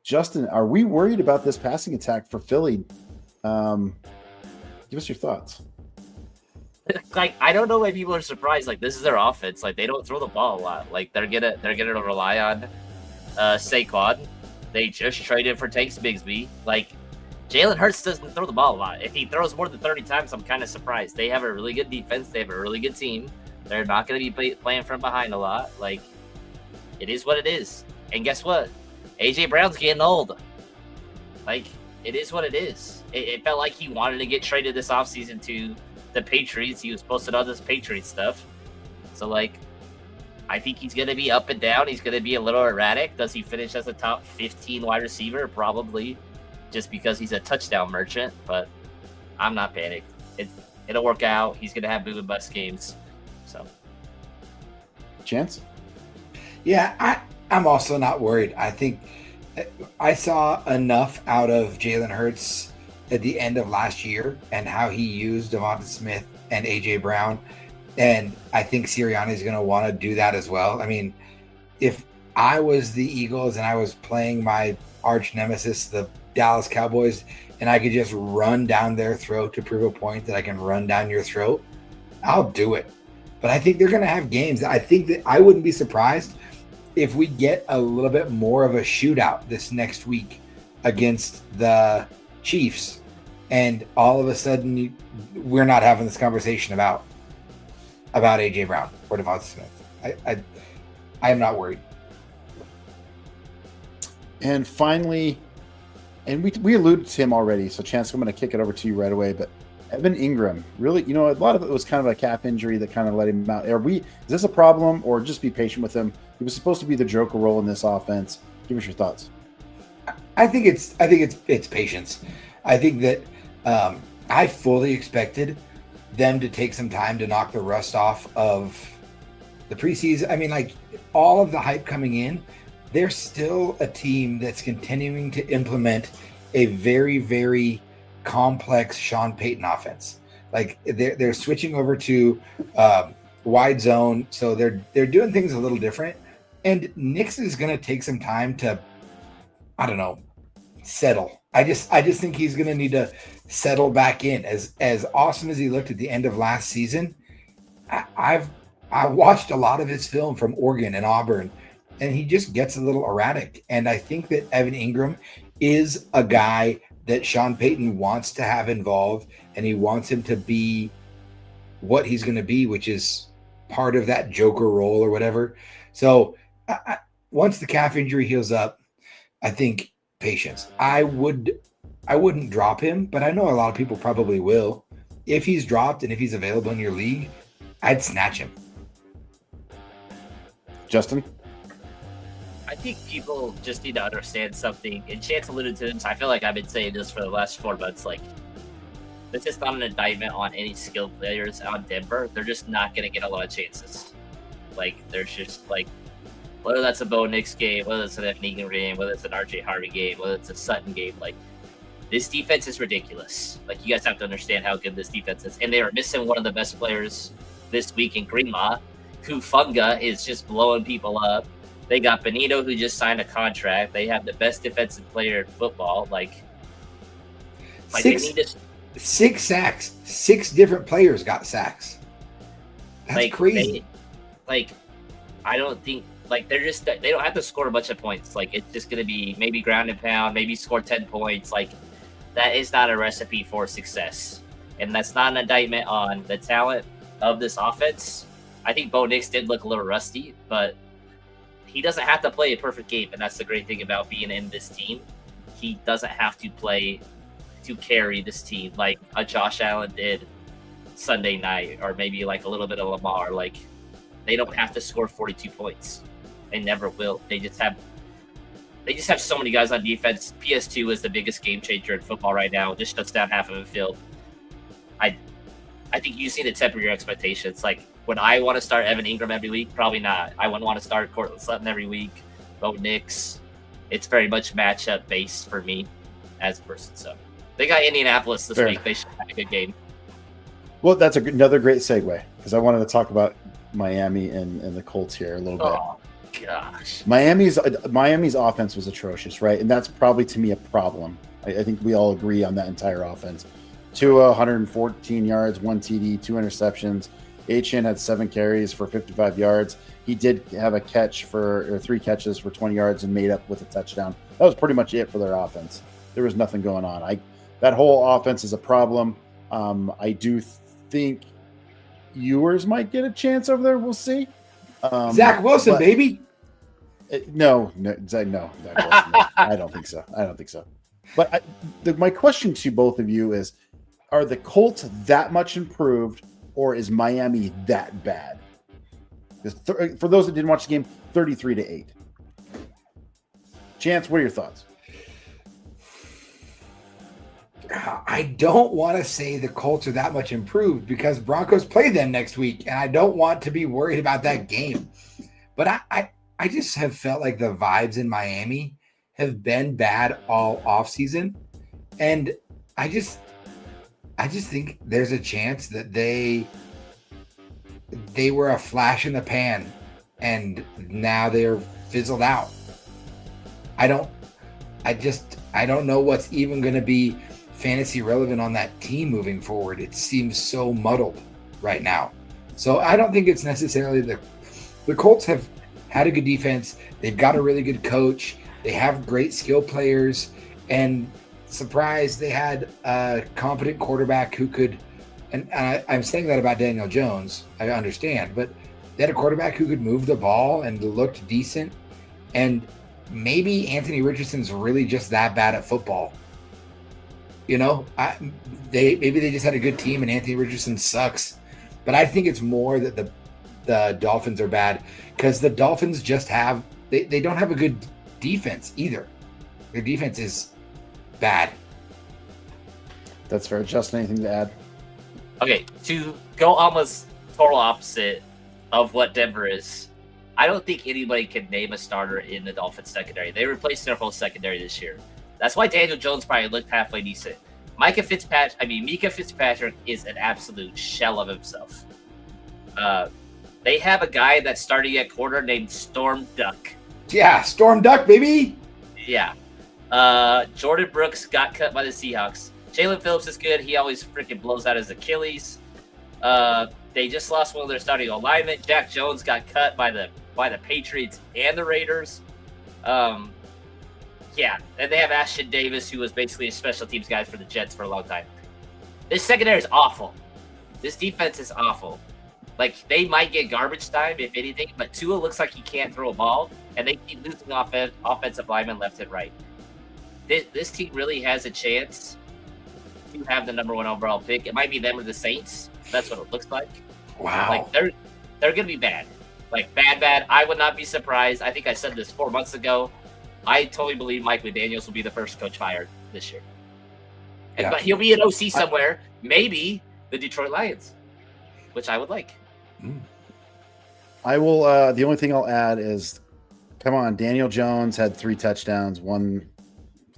Justin, are we worried about this passing attack for Philly? Give us your thoughts. Like, I don't know why people are surprised. Like, this is their offense. Like, they don't throw the ball a lot. Like, they're gonna rely on Saquon. They just traded for Tanks Bigsby. Like, Jalen Hurts doesn't throw the ball a lot. If he throws more than 30 times, I'm kind of surprised. They have a really good defense. They have a really good team. They're not going to be playing from behind a lot. Like, it is what it is. And guess what? A.J. Brown's getting old. Like, it is what it is. It felt like he wanted to get traded this offseason to the Patriots. He was posted on this Patriots stuff. So, like, I think he's going to be up and down. He's going to be a little erratic. Does he finish as a top 15 wide receiver? Probably, just because he's a touchdown merchant. But I'm not panicked. It'll work out. He's going to have boom and bust games. So, Chance? Yeah, I'm also not worried. I think I saw enough out of Jalen Hurts at the end of last year and how he used Devonta Smith and A.J. Brown. And I think Sirianni is going to want to do that as well. I mean, if I was the Eagles and I was playing my arch nemesis, the Dallas Cowboys, and I could just run down their throat to prove a point that I can run down your throat, I'll do it. But I think they're going to have games. I think that I wouldn't be surprised if we get a little bit more of a shootout this next week against the Chiefs, and all of a sudden we're not having this conversation about A.J. Brown or Devonta Smith. I am not worried. And finally, and we alluded to him already, so Chance, I'm going to kick it over to you right away, but Evan Ingram, really, a lot of it was kind of a calf injury that kind of let him out. Is this a problem, or just be patient with him? He was supposed to be the joker role in this offense. Give us your thoughts. I think it's patience. I think that I fully expected them to take some time to knock the rust off of the preseason. I mean, like, all of the hype coming in, they're still a team that's continuing to implement a very, very complex Sean Payton offense. Like, they're switching over to wide zone, so they're doing things a little different. And Nix is going to take some time to, I don't know, settle. I just think he's going to need to settle back in. As awesome as he looked at the end of last season, I watched a lot of his film from Oregon and Auburn, and he just gets a little erratic. And I think that Evan Ingram is a guy that Sean Payton wants to have involved, and he wants him to be what he's going to be, which is part of that joker role or whatever. So once the calf injury heals up, I think patience. I wouldn't drop him, but I know a lot of people probably will. If he's dropped and if he's available in your league, I'd snatch him. Justin? I think people just need to understand something, and Chance alluded to this. I feel like I've been saying this for the last 4 months. Like, this is not an indictment on any skilled players on Denver. They're just not going to get a lot of chances. Like, there's just, like, whether that's a Bo Nix game, whether it's an Evan Ingram game, whether it's an RJ Harvey game, whether it's a Sutton game, like, this defense is ridiculous. Like, you guys have to understand how good this defense is. And they are missing one of the best players this week in Greenlaw. Kufunga is just blowing people up. They got Benito, who just signed a contract. They have the best defensive player in football. Like six, they need to, 6 sacks. 6 different players got sacks. That's like, crazy. I don't think, like, they don't have to score a bunch of points. Like, it's just going to be maybe ground and pound, maybe score 10 points. Like, that is not a recipe for success. And that's not an indictment on the talent of this offense. I think Bo Nix did look a little rusty, but he doesn't have to play a perfect game. And that's the great thing about being in this team. He doesn't have to play to carry this team like a Josh Allen did Sunday night, or maybe like a little bit of Lamar. Like, they don't have to score 42 points. They never will. They just have so many guys on defense. PS2 is the biggest game changer in football right now. Just shuts down half of the field. I think you just need to temper your expectations. Like, would I want to start Evan Ingram every week? Probably not. I wouldn't want to start Cortland Sutton every week. Bo Nix. It's very much matchup based for me as a person. So they got Indianapolis this week. They should have a good game. Well, that's another great segue, because I wanted to talk about Miami and the Colts here a little bit. Oh gosh, Miami's offense was atrocious, right? And that's probably, to me, a problem. I think we all agree on that entire offense. Tua, 114 yards, 1 TD, 2 interceptions. Achane had 7 carries for 55 yards. He did have a catch or 3 catches for 20 yards and made up with a touchdown. That was pretty much it for their offense. There was nothing going on. That whole offense is a problem. I do think Ewers might get a chance over there. We'll see. Zach Wilson, baby. No, Zach Wilson. No. I don't think so. But my question to both of you is, are the Colts that much improved, or is Miami that bad? For those that didn't watch the game, 33-8. Chance, what are your thoughts? I don't want to say the Colts are that much improved, because Broncos play them next week, and I don't want to be worried about that game. But I just have felt like the vibes in Miami have been bad all offseason. And I just think there's a chance that they were a flash in the pan and now they're fizzled out. I don't know what's even going to be fantasy relevant on that team moving forward. It seems so muddled right now. So I don't think it's necessarily the Colts have had a good defense. They've got a really good coach. They have great skill players, and surprise, they had a competent quarterback who could, and I'm saying that about Daniel Jones, I understand, but they had a quarterback who could move the ball and looked decent. And maybe Anthony Richardson's really just that bad at football. You know, maybe they just had a good team and Anthony Richardson sucks. But I think it's more that the Dolphins are bad, because the Dolphins just they don't have a good defense either. Their defense is bad. That's fair. Justin, anything to add? Okay, to go almost total opposite of what Denver is, I don't think anybody can name a starter in the Dolphins secondary. They replaced their whole secondary this year. That's why Daniel Jones probably looked halfway decent. Mika Fitzpatrick is an absolute shell of himself. They have a guy that's starting at quarter named Storm Duck. Yeah, Storm Duck, baby. Yeah. Jordan Brooks got cut by the Seahawks. Jalen Phillips is good. He always freaking blows out his Achilles. They just lost one of their starting alignment. Jack Jones got cut by the Patriots and the Raiders. Yeah, and they have Ashton Davis, who was basically a special teams guy for the Jets for a long time. This secondary is awful. This defense is awful. Like, they might get garbage time, if anything, but Tua looks like he can't throw a ball, and they keep losing offensive linemen left and right. This team really has a chance to have the number 1 overall pick. It might be them or the Saints. That's what it looks like. Wow. Like, they're going to be bad. Like, bad. I would not be surprised. I think I said this 4 months ago. I totally believe Mike McDaniels will be the first coach fired this year. But he'll be an OC somewhere, maybe the Detroit Lions, which I would like. I will. The only thing I'll add is, come on, Daniel Jones had 3 touchdowns, 1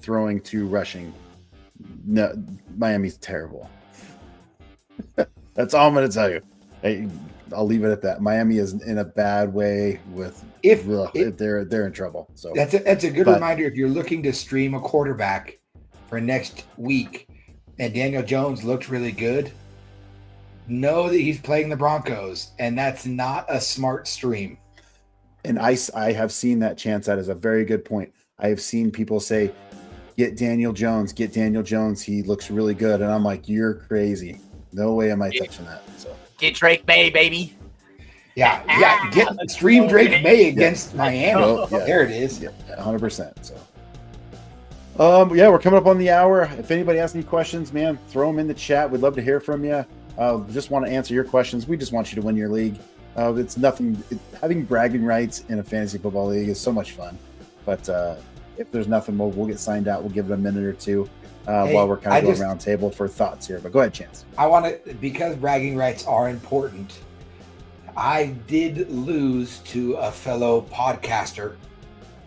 throwing, 2 rushing. No, Miami's terrible. That's all I'm going to tell you. I'll leave it at that. Miami is in a bad way with if they're in trouble. So that's a good reminder. If you're looking to stream a quarterback for next week, and Daniel Jones looked really good, know that he's playing the Broncos, and that's not a smart stream. And I have seen that chance. That is a very good point. I have seen people say, get Daniel Jones. He looks really good. And I'm like, you're crazy. No way am I touching that. So get Drake May, baby. Yeah. Get stream Drake May against Miami. There it is. Yeah, 100%. So we're coming up on the hour. If anybody has any questions, man, throw them in the chat. We'd love to hear from you. Just want to answer your questions. We just want you to win your league. It's nothing. Having bragging rights in a fantasy football league is so much fun. But if there's nothing, we'll get signed out. We'll give it a minute or two while we're kind of going around table for thoughts here. But go ahead, Chance. I want to, because bragging rights are important. I did lose to a fellow podcaster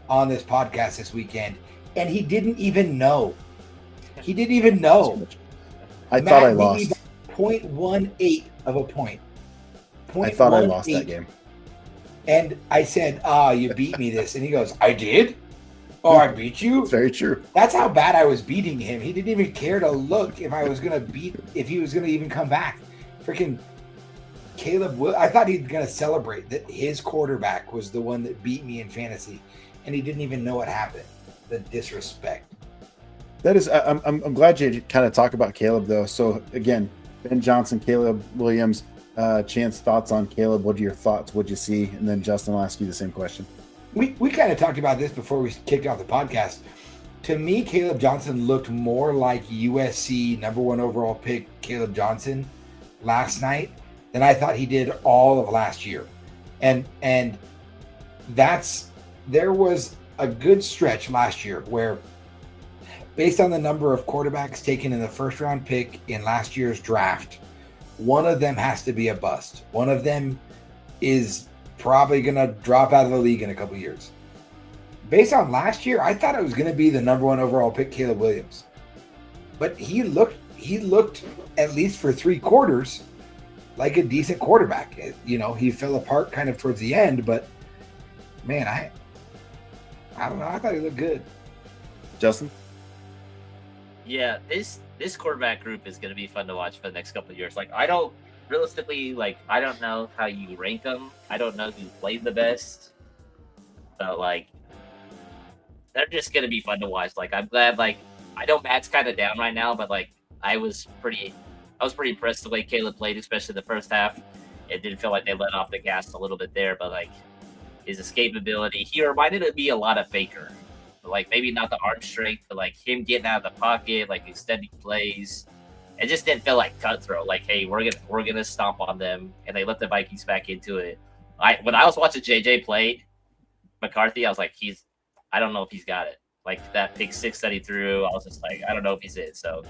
on this podcast this weekend, and he didn't even know. I thought I lost. 0.18 of a point. I thought I lost that game. And I said, you beat me this. And he goes, I did? Oh, I beat you? It's very true. That's how bad I was beating him. He didn't even care to look if I was going to if he was going to even come back. Freaking Caleb, I thought he was going to celebrate that his quarterback was the one that beat me in fantasy. And he didn't even know what happened. The disrespect. That is, I'm glad you kind of talk about Caleb, though. So, again, Ben Johnson, Caleb Williams, Chance, thoughts on Caleb. What are your thoughts? What'd you see? And then Justin will ask you the same question. We kind of talked about this before we kicked off the podcast. To me, Caleb Johnson looked more like USC #1 overall pick Caleb Johnson last night than I thought he did all of last year. And there was a good stretch last year where, based on the number of quarterbacks taken in the first round pick in last year's draft, one of them has to be a bust. One of them is probably going to drop out of the league in a couple years. Based on last year, I thought it was going to be the #1 overall pick, Caleb Williams. But he looked, at least for 3 quarters, like a decent quarterback. He fell apart kind of towards the end, but man, I don't know. I thought he looked good. Justin? Yeah, this quarterback group is going to be fun to watch for the next couple of years. I don't know how you rank them. I don't know who played the best. But they're just going to be fun to watch. I'm glad, I know Matt's kind of down right now, but I was pretty impressed the way Caleb played, especially the first half. It didn't feel like they let off the gas a little bit there, but his escapability, he reminded me a lot of Baker. Maybe not the arm strength, but him getting out of the pocket, extending plays. It just didn't feel like cutthroat. Hey, we're gonna stomp on them, and they let the Vikings back into it. When I was watching JJ play McCarthy, I was like, I don't know if he's got it. That pick 6 that he threw, I was just I don't know if he's it. So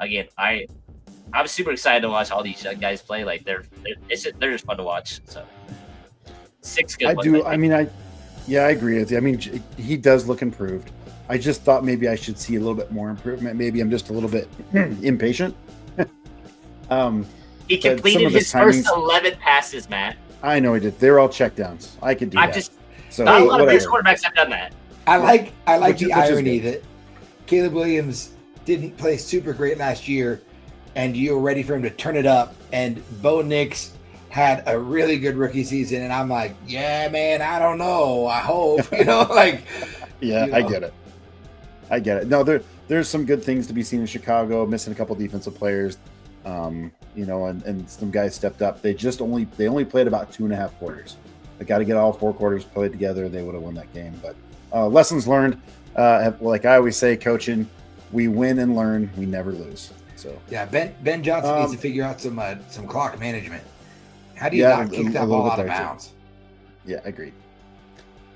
again, I'm super excited to watch all these young guys play. They're just fun to watch. So 6 good ones. I agree with you. He does look improved. I just thought maybe I should see a little bit more improvement. Maybe I'm just a little bit impatient. He completed his first 11 passes, Matt. I know he did. They were all checkdowns. I could do that. Not a lot of big quarterbacks have done that. I like the irony that Caleb Williams didn't play super great last year, and you were ready for him to turn it up. And Bo Nix had a really good rookie season, and I'm like, yeah, man, I don't know. I hope, Yeah, I get it. No, there's some good things to be seen in Chicago, missing a couple defensive players, and some guys stepped up. They only played about 2.5 quarters. They got to get all 4 quarters played together. They would have won that game. But lessons learned, like I always say, coaching, we win and learn. We never lose. So yeah, Ben Johnson needs to figure out some clock management. How do you not kick that ball out of bounds? Yeah, agreed.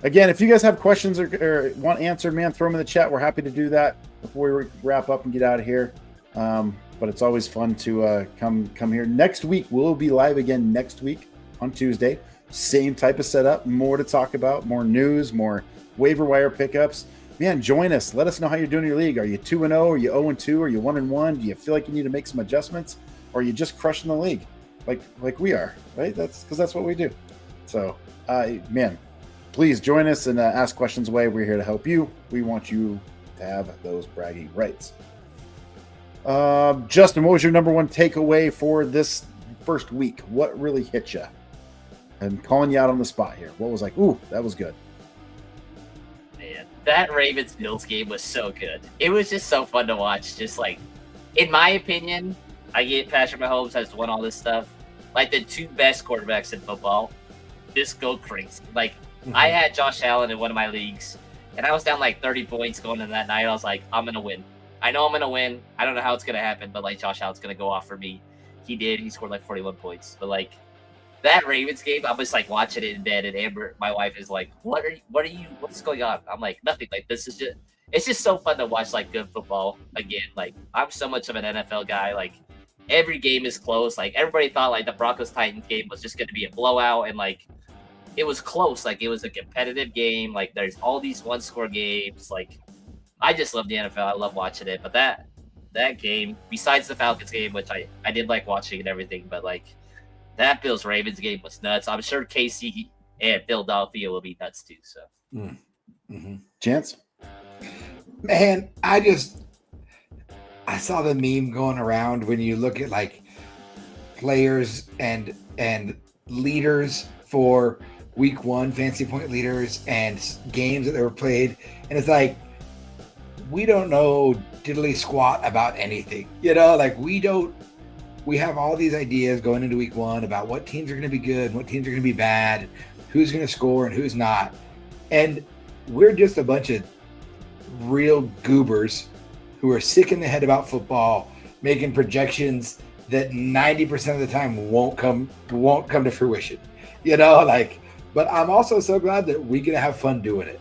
Again, if you guys have questions or want answered, man, throw them in the chat. We're happy to do that before we wrap up and get out of here. But it's always fun to come here. Next week, we'll be live again next week on Tuesday. Same type of setup, more to talk about, more news, more waiver wire pickups. Man, join us. Let us know how you're doing in your league. Are you 2-0? Are you 0-2? Are you 1-1? Do you feel like you need to make some adjustments? Or are you just crushing the league like we are, right? That's what we do. So, man, please join us and ask questions away. We're here to help you. We want you to have those bragging rights. Justin, what was your number one takeaway for this first week? What really hit you? I'm calling you out on the spot here. What was like, ooh, that was good. Man, that Ravens-Bills game was so good. It was just so fun to watch. Just like, in my opinion, I get Patrick Mahomes has won all this stuff. Like, the two best quarterbacks in football just go crazy. Like, I had Josh Allen in one of my leagues, and I was down like 30 points going into that night. I was like, I'm going to win. I know I'm going to win. I don't know how it's going to happen, but, like, Josh Allen's going to go off for me. He did. He scored, like, 41 points. But, like, that Ravens game, I was, like, watching it in bed, and Amber, my wife, is like, what is going on? I'm like, nothing. Like, this is just, it's just so fun to watch, like, good football again. Like, I'm so much of an NFL guy. Like, every game is close. Like, everybody thought, like, the Broncos-Titans game was just going to be a blowout, and, like, it was close. Like, it was a competitive game. Like, there's all these one-score games. Like, I just love the NFL. I love watching it. But that game, besides the Falcons game, which I did like watching and everything, but, like, that Bills-Ravens game was nuts. I'm sure KC and Philadelphia will be nuts, too. So, Chance? Man, I saw the meme going around when you look at, like, players and leaders for week one, fantasy point leaders, and games that they were played. And it's like, we don't know diddly squat about anything. You know, like, we have all these ideas going into week one about what teams are going to be good and what teams are going to be bad, who's going to score and who's not. And we're just a bunch of real goobers who are sick in the head about football, making projections that 90% of the time won't come to fruition. You know, like, but I'm also so glad that we get to have fun doing it.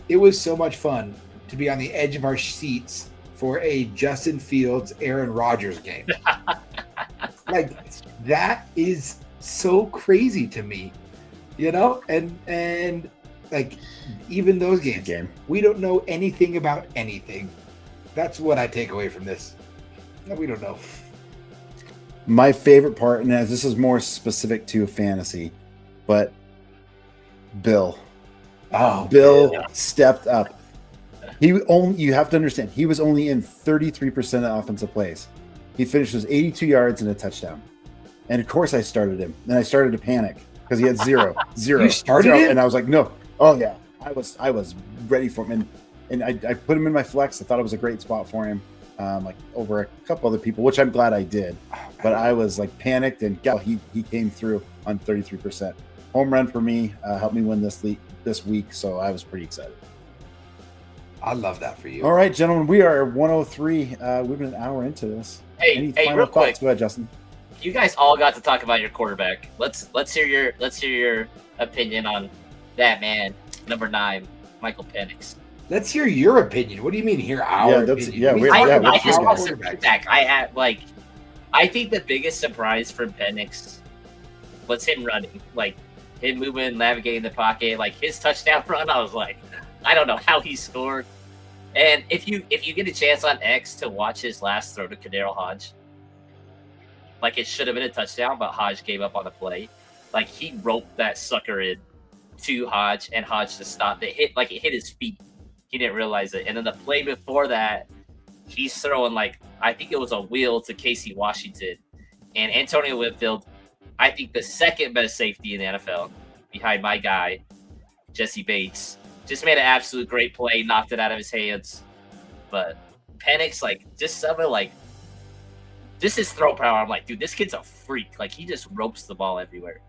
It was so much fun to be on the edge of our seats for a Justin Fields, Aaron Rodgers game. Like, that is so crazy to me, you know? And like, even those games, we don't know anything about anything. That's what I take away from this. We don't know. My favorite part, and this is more specific to fantasy, but Bill stepped up. You have to understand, he was only in 33% of offensive plays. He finished with 82 yards and a touchdown. And of course I started him. And I started to panic because he had zero. You started him? And I was like, no. Oh yeah. I was ready for him. And I put him in my flex. I thought it was a great spot for him. Like over a couple other people, which I'm glad I did. But I was like panicked, and he came through on 33%. Home run for me, helped me win this week. So I was pretty excited. I love that for you. All right, gentlemen, we are 103. We've been an hour into this. Any final real quick. thoughts? Go ahead, Justin. You guys all got to talk about your quarterback. Let's hear your opinion on that man, number 9, Michael Penix. Let's hear your opinion. What do you mean hear our opinion? I just want some feedback. I think the biggest surprise for Penix was him running, like him moving, navigating the pocket, like his touchdown run. I was like, I don't know how he scored. And if you get a chance on X to watch his last throw to Kadarius Hodge, like, it should have been a touchdown, but Hodge gave up on the play. Like, he roped that sucker in to Hodge, and Hodge just stopped. It hit his feet. He didn't realize it. And then the play before that, he's throwing, like, I think it was a wheel to Casey Washington. And Antonio Winfield, I think the second best safety in the NFL, behind my guy, Jesse Bates, just made an absolute great play, knocked it out of his hands. But Penix, like, just something like, just his throw power. I'm like, dude, this kid's a freak. Like, he just ropes the ball everywhere.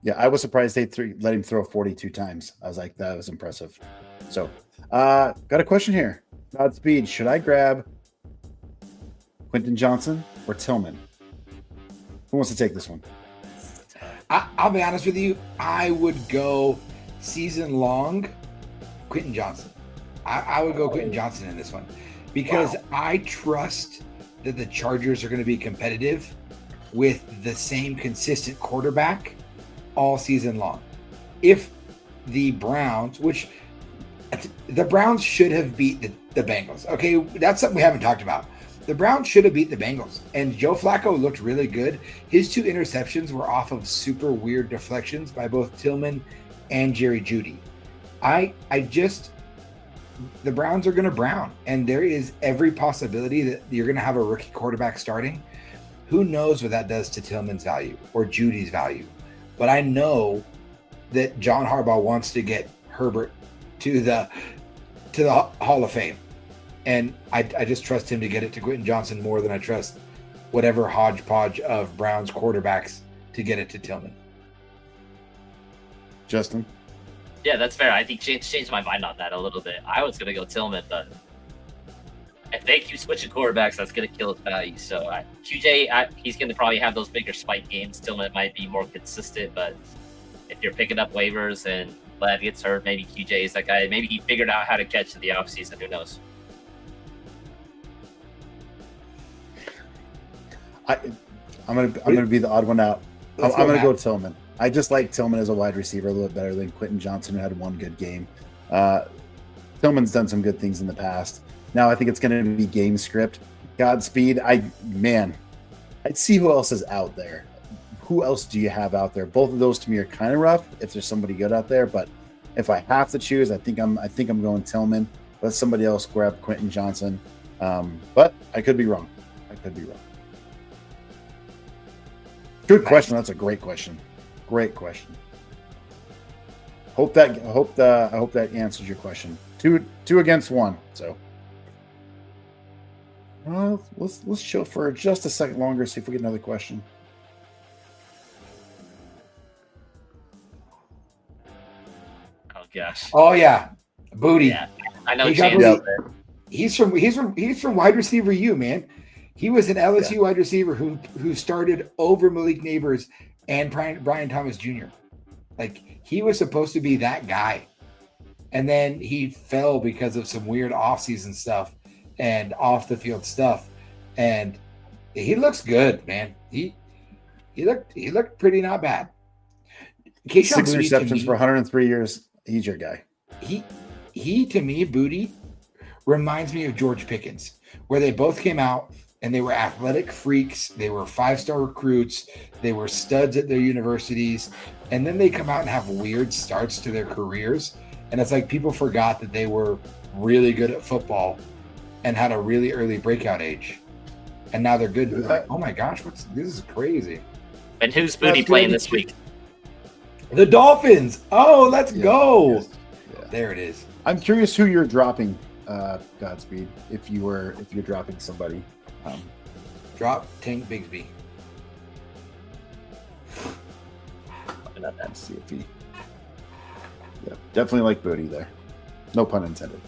Yeah, I was surprised they let him throw 42 times. I was like, that was impressive. So, got a question here. Godspeed. Should I grab Quentin Johnson or Tillman? Who wants to take this one? I'll be honest with you. I would go season long Quentin Johnson. I would go Quentin Johnson in this one. because I trust that the Chargers are going to be competitive with the same consistent quarterback all season long. If the Browns, which the Browns should have beat the Bengals. Okay, that's something we haven't talked about. The Browns should have beat the Bengals, and Joe Flacco looked really good. His 2 interceptions were off of super weird deflections by both Tillman and Jerry Jeudy. The Browns are going to brown, and there is every possibility that you're going to have a rookie quarterback starting. Who knows what that does to Tillman's value or Judy's value? But I know that John Harbaugh wants to get Herbert to the Hall of Fame, and I just trust him to get it to Quentin Johnson more than I trust whatever hodgepodge of Browns quarterbacks to get it to Tillman. Justin? Yeah, that's fair. I think changed my mind on that a little bit. I was going to go Tillman, but if they keep switching quarterbacks, that's going to kill his value. So QJ, he's going to probably have those bigger spike games. Tillman might be more consistent, but if you're picking up waivers and Vlad gets hurt, maybe QJ is that guy. Maybe he figured out how to catch in the offseason. Who knows? I'm gonna be the odd one out. I'm gonna go Tillman. I just like Tillman as a wide receiver a little bit better than Quentin Johnson, who had one good game. Tillman's done some good things in the past. Now I think it's going to be game script. Godspeed. I'd see who else is out there. Who else do you have out there? Both of those to me are kind of rough if there's somebody good out there. But if I have to choose, I think I'm going Tillman. Let somebody else grab Quentin Johnson. But I could be wrong. Good question. That's a great question. Great question. I hope that answers your question. Two against one. So, let's chill for just a second longer. See if we get another question. Oh gosh. Oh yeah, Booty. Yeah, I know. He's from wide receiver U, man. He was an LSU wide receiver who started over Malik Neighbors and Brian Thomas Jr. Like, he was supposed to be that guy. And then he fell because of some weird offseason stuff and off the field stuff. And he looks good, man. He looked pretty not bad. 6 receptions for 103 years. He's your guy. He to me, Booty, reminds me of George Pickens, where they both came out and they were athletic freaks. They were 5-star recruits. They were studs at their universities. And then they come out and have weird starts to their careers. And it's like people forgot that they were really good at football and had a really early breakout age. And now they're good. They're like, oh my gosh, this is crazy. And who's Booty playing this week? The Dolphins. Oh, let's go. Yes. Yeah. There it is. I'm curious who you're dropping, Godspeed, if you're dropping somebody. Drop Tank Bigsby. Let's see if he. Yeah, definitely like Booty there. No pun intended.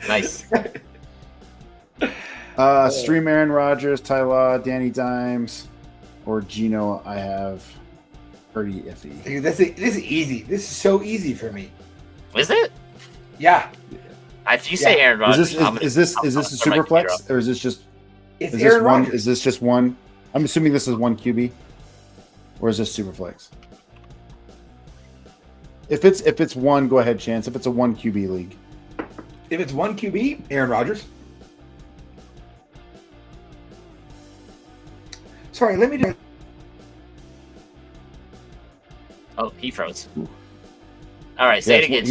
Nice. Stream Aaron Rodgers, Ty Law, Danny Dimes, or Gino. I have pretty iffy. Dude, this is easy. This is so easy for me. Is it? Yeah. If you say Aaron Rodgers, is this a super flex, or is this just? It's Aaron one? Rodgers. Is this just one? I'm assuming this is one QB, or is this super flex? If it's one, go ahead, Chance. If it's a one QB league, if it's one QB, Aaron Rodgers. Sorry, let me do. Oh, he froze. Ooh. All right, say it again.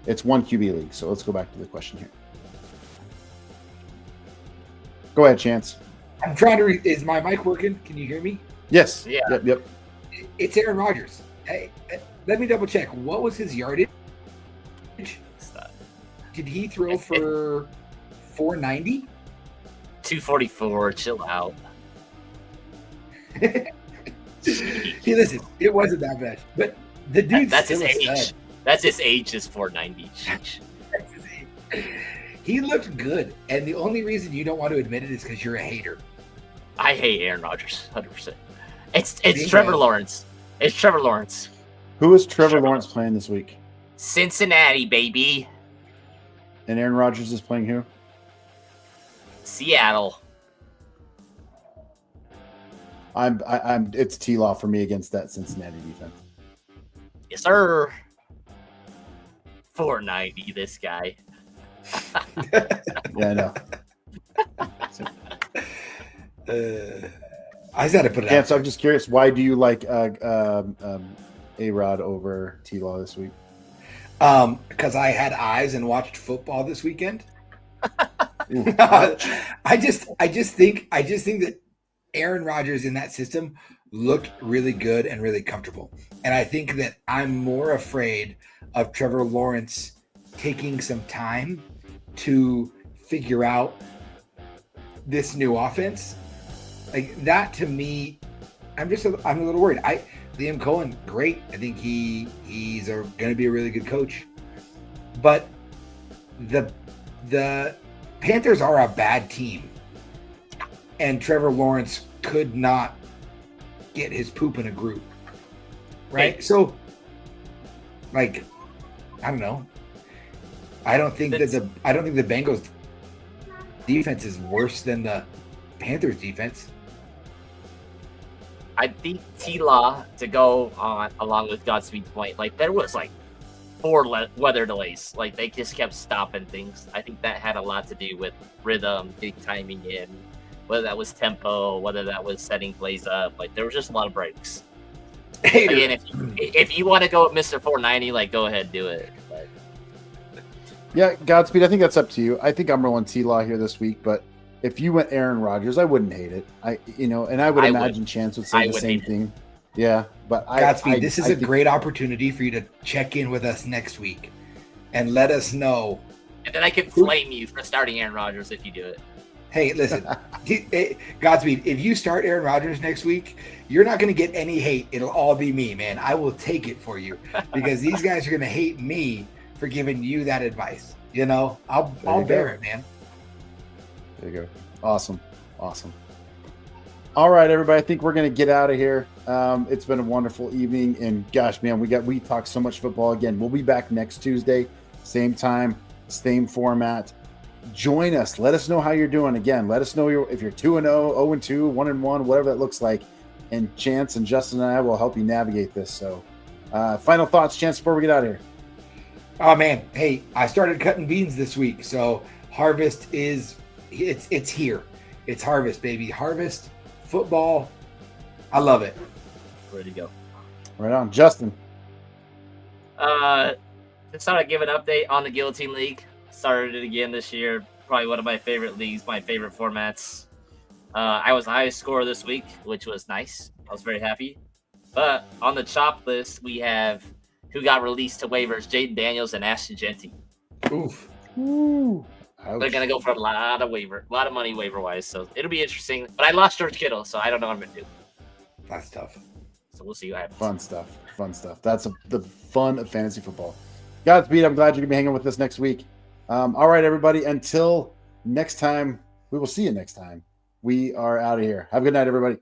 It's one QB league. So let's go back to the question here. Go ahead, Chance. I'm trying to. Is my mic working? Can you hear me? Yes. Yeah. Yep. It's Aaron Rodgers. Hey, let me double check. What was his yardage? Did he throw for 490? 244. Chill out. Hey, listen, it wasn't that bad, but the dude. That's his age. That's his age is 490. He looked good, and the only reason you don't want to admit it is because you're a hater. I hate Aaron Rodgers, 100%. It's Trevor Lawrence. It's Trevor Lawrence. Who is Trevor Lawrence playing this week? Cincinnati, baby. And Aaron Rodgers is playing who? Seattle. It's T-Law for me against that Cincinnati defense. Yes, sir. 490, this guy. Yeah, I know. I just had to put it Yeah, out. so I'm just curious, why do you like A-Rod over T-Law this week? Because I had eyes and watched football this weekend. I just think that Aaron Rodgers in that system looked really good and really comfortable. And I think that I'm more afraid of Trevor Lawrence taking some time to figure out this new offense. Like that to me, I'm a little worried. Liam Cohen, great. I think he's going to be a really good coach. But the Panthers are a bad team. And Trevor Lawrence could not get his poop in a group. Right? So, like, I don't know. I don't think the Bengals defense is worse than the Panthers defense. I think T-Law, to go on along with Godspeed's point, like there was like 4 weather delays. Like they just kept stopping things. I think that had a lot to do with rhythm, big timing in, whether that was tempo, whether that was setting plays up. Like there was just a lot of breaks. Again, if you want to go with Mr. 490, like go ahead, do it. But... Yeah, Godspeed, I think that's up to you. I think I'm rolling T-Law here this week, but if you went Aaron Rodgers, I wouldn't hate it. And I would imagine Chance would say the same thing. Yeah, but Godspeed, this is a great opportunity for you to check in with us next week and let us know. And then I can flame you for starting Aaron Rodgers if you do it. Hey, listen, Godspeed, if you start Aaron Rodgers next week, you're not going to get any hate. It'll all be me, man. I will take it for you because these guys are going to hate me for giving you that advice. You know, I'll bear it, man. There you go. Awesome. All right, everybody. I think we're going to get out of here. It's been a wonderful evening, and gosh, man, we talked so much football again. We'll be back next Tuesday, same time, same format. Join us. Let us know how you're doing. Again, let us know if you're 2-0, 0-2, 1-1, whatever that looks like. And Chance and Justin and I will help you navigate this. So, final thoughts, Chance, before we get out of here. Oh man, hey, I started cutting beans this week, so harvest is it's here. It's harvest, baby. Harvest football. I love it. Ready to go. Right on, Justin. Just thought I'd give an update on the Guillotine League. Started it again this year. Probably one of my favorite leagues, my favorite formats. I was the highest scorer this week, which was nice. I was very happy. But on the chop list, we have who got released to waivers: Jaden Daniels and Ashton Genty. Oof. Ooh. They're gonna go for a lot of money waiver wise. So it'll be interesting. But I lost George Kittle, so I don't know what I'm gonna do. That's tough. So we'll see what happens. Fun stuff. That's the fun of fantasy football. Godspeed. I'm glad you're gonna be hanging with us next week. All right, everybody. Until next time, we will see you next time. We are out of here. Have a good night, everybody.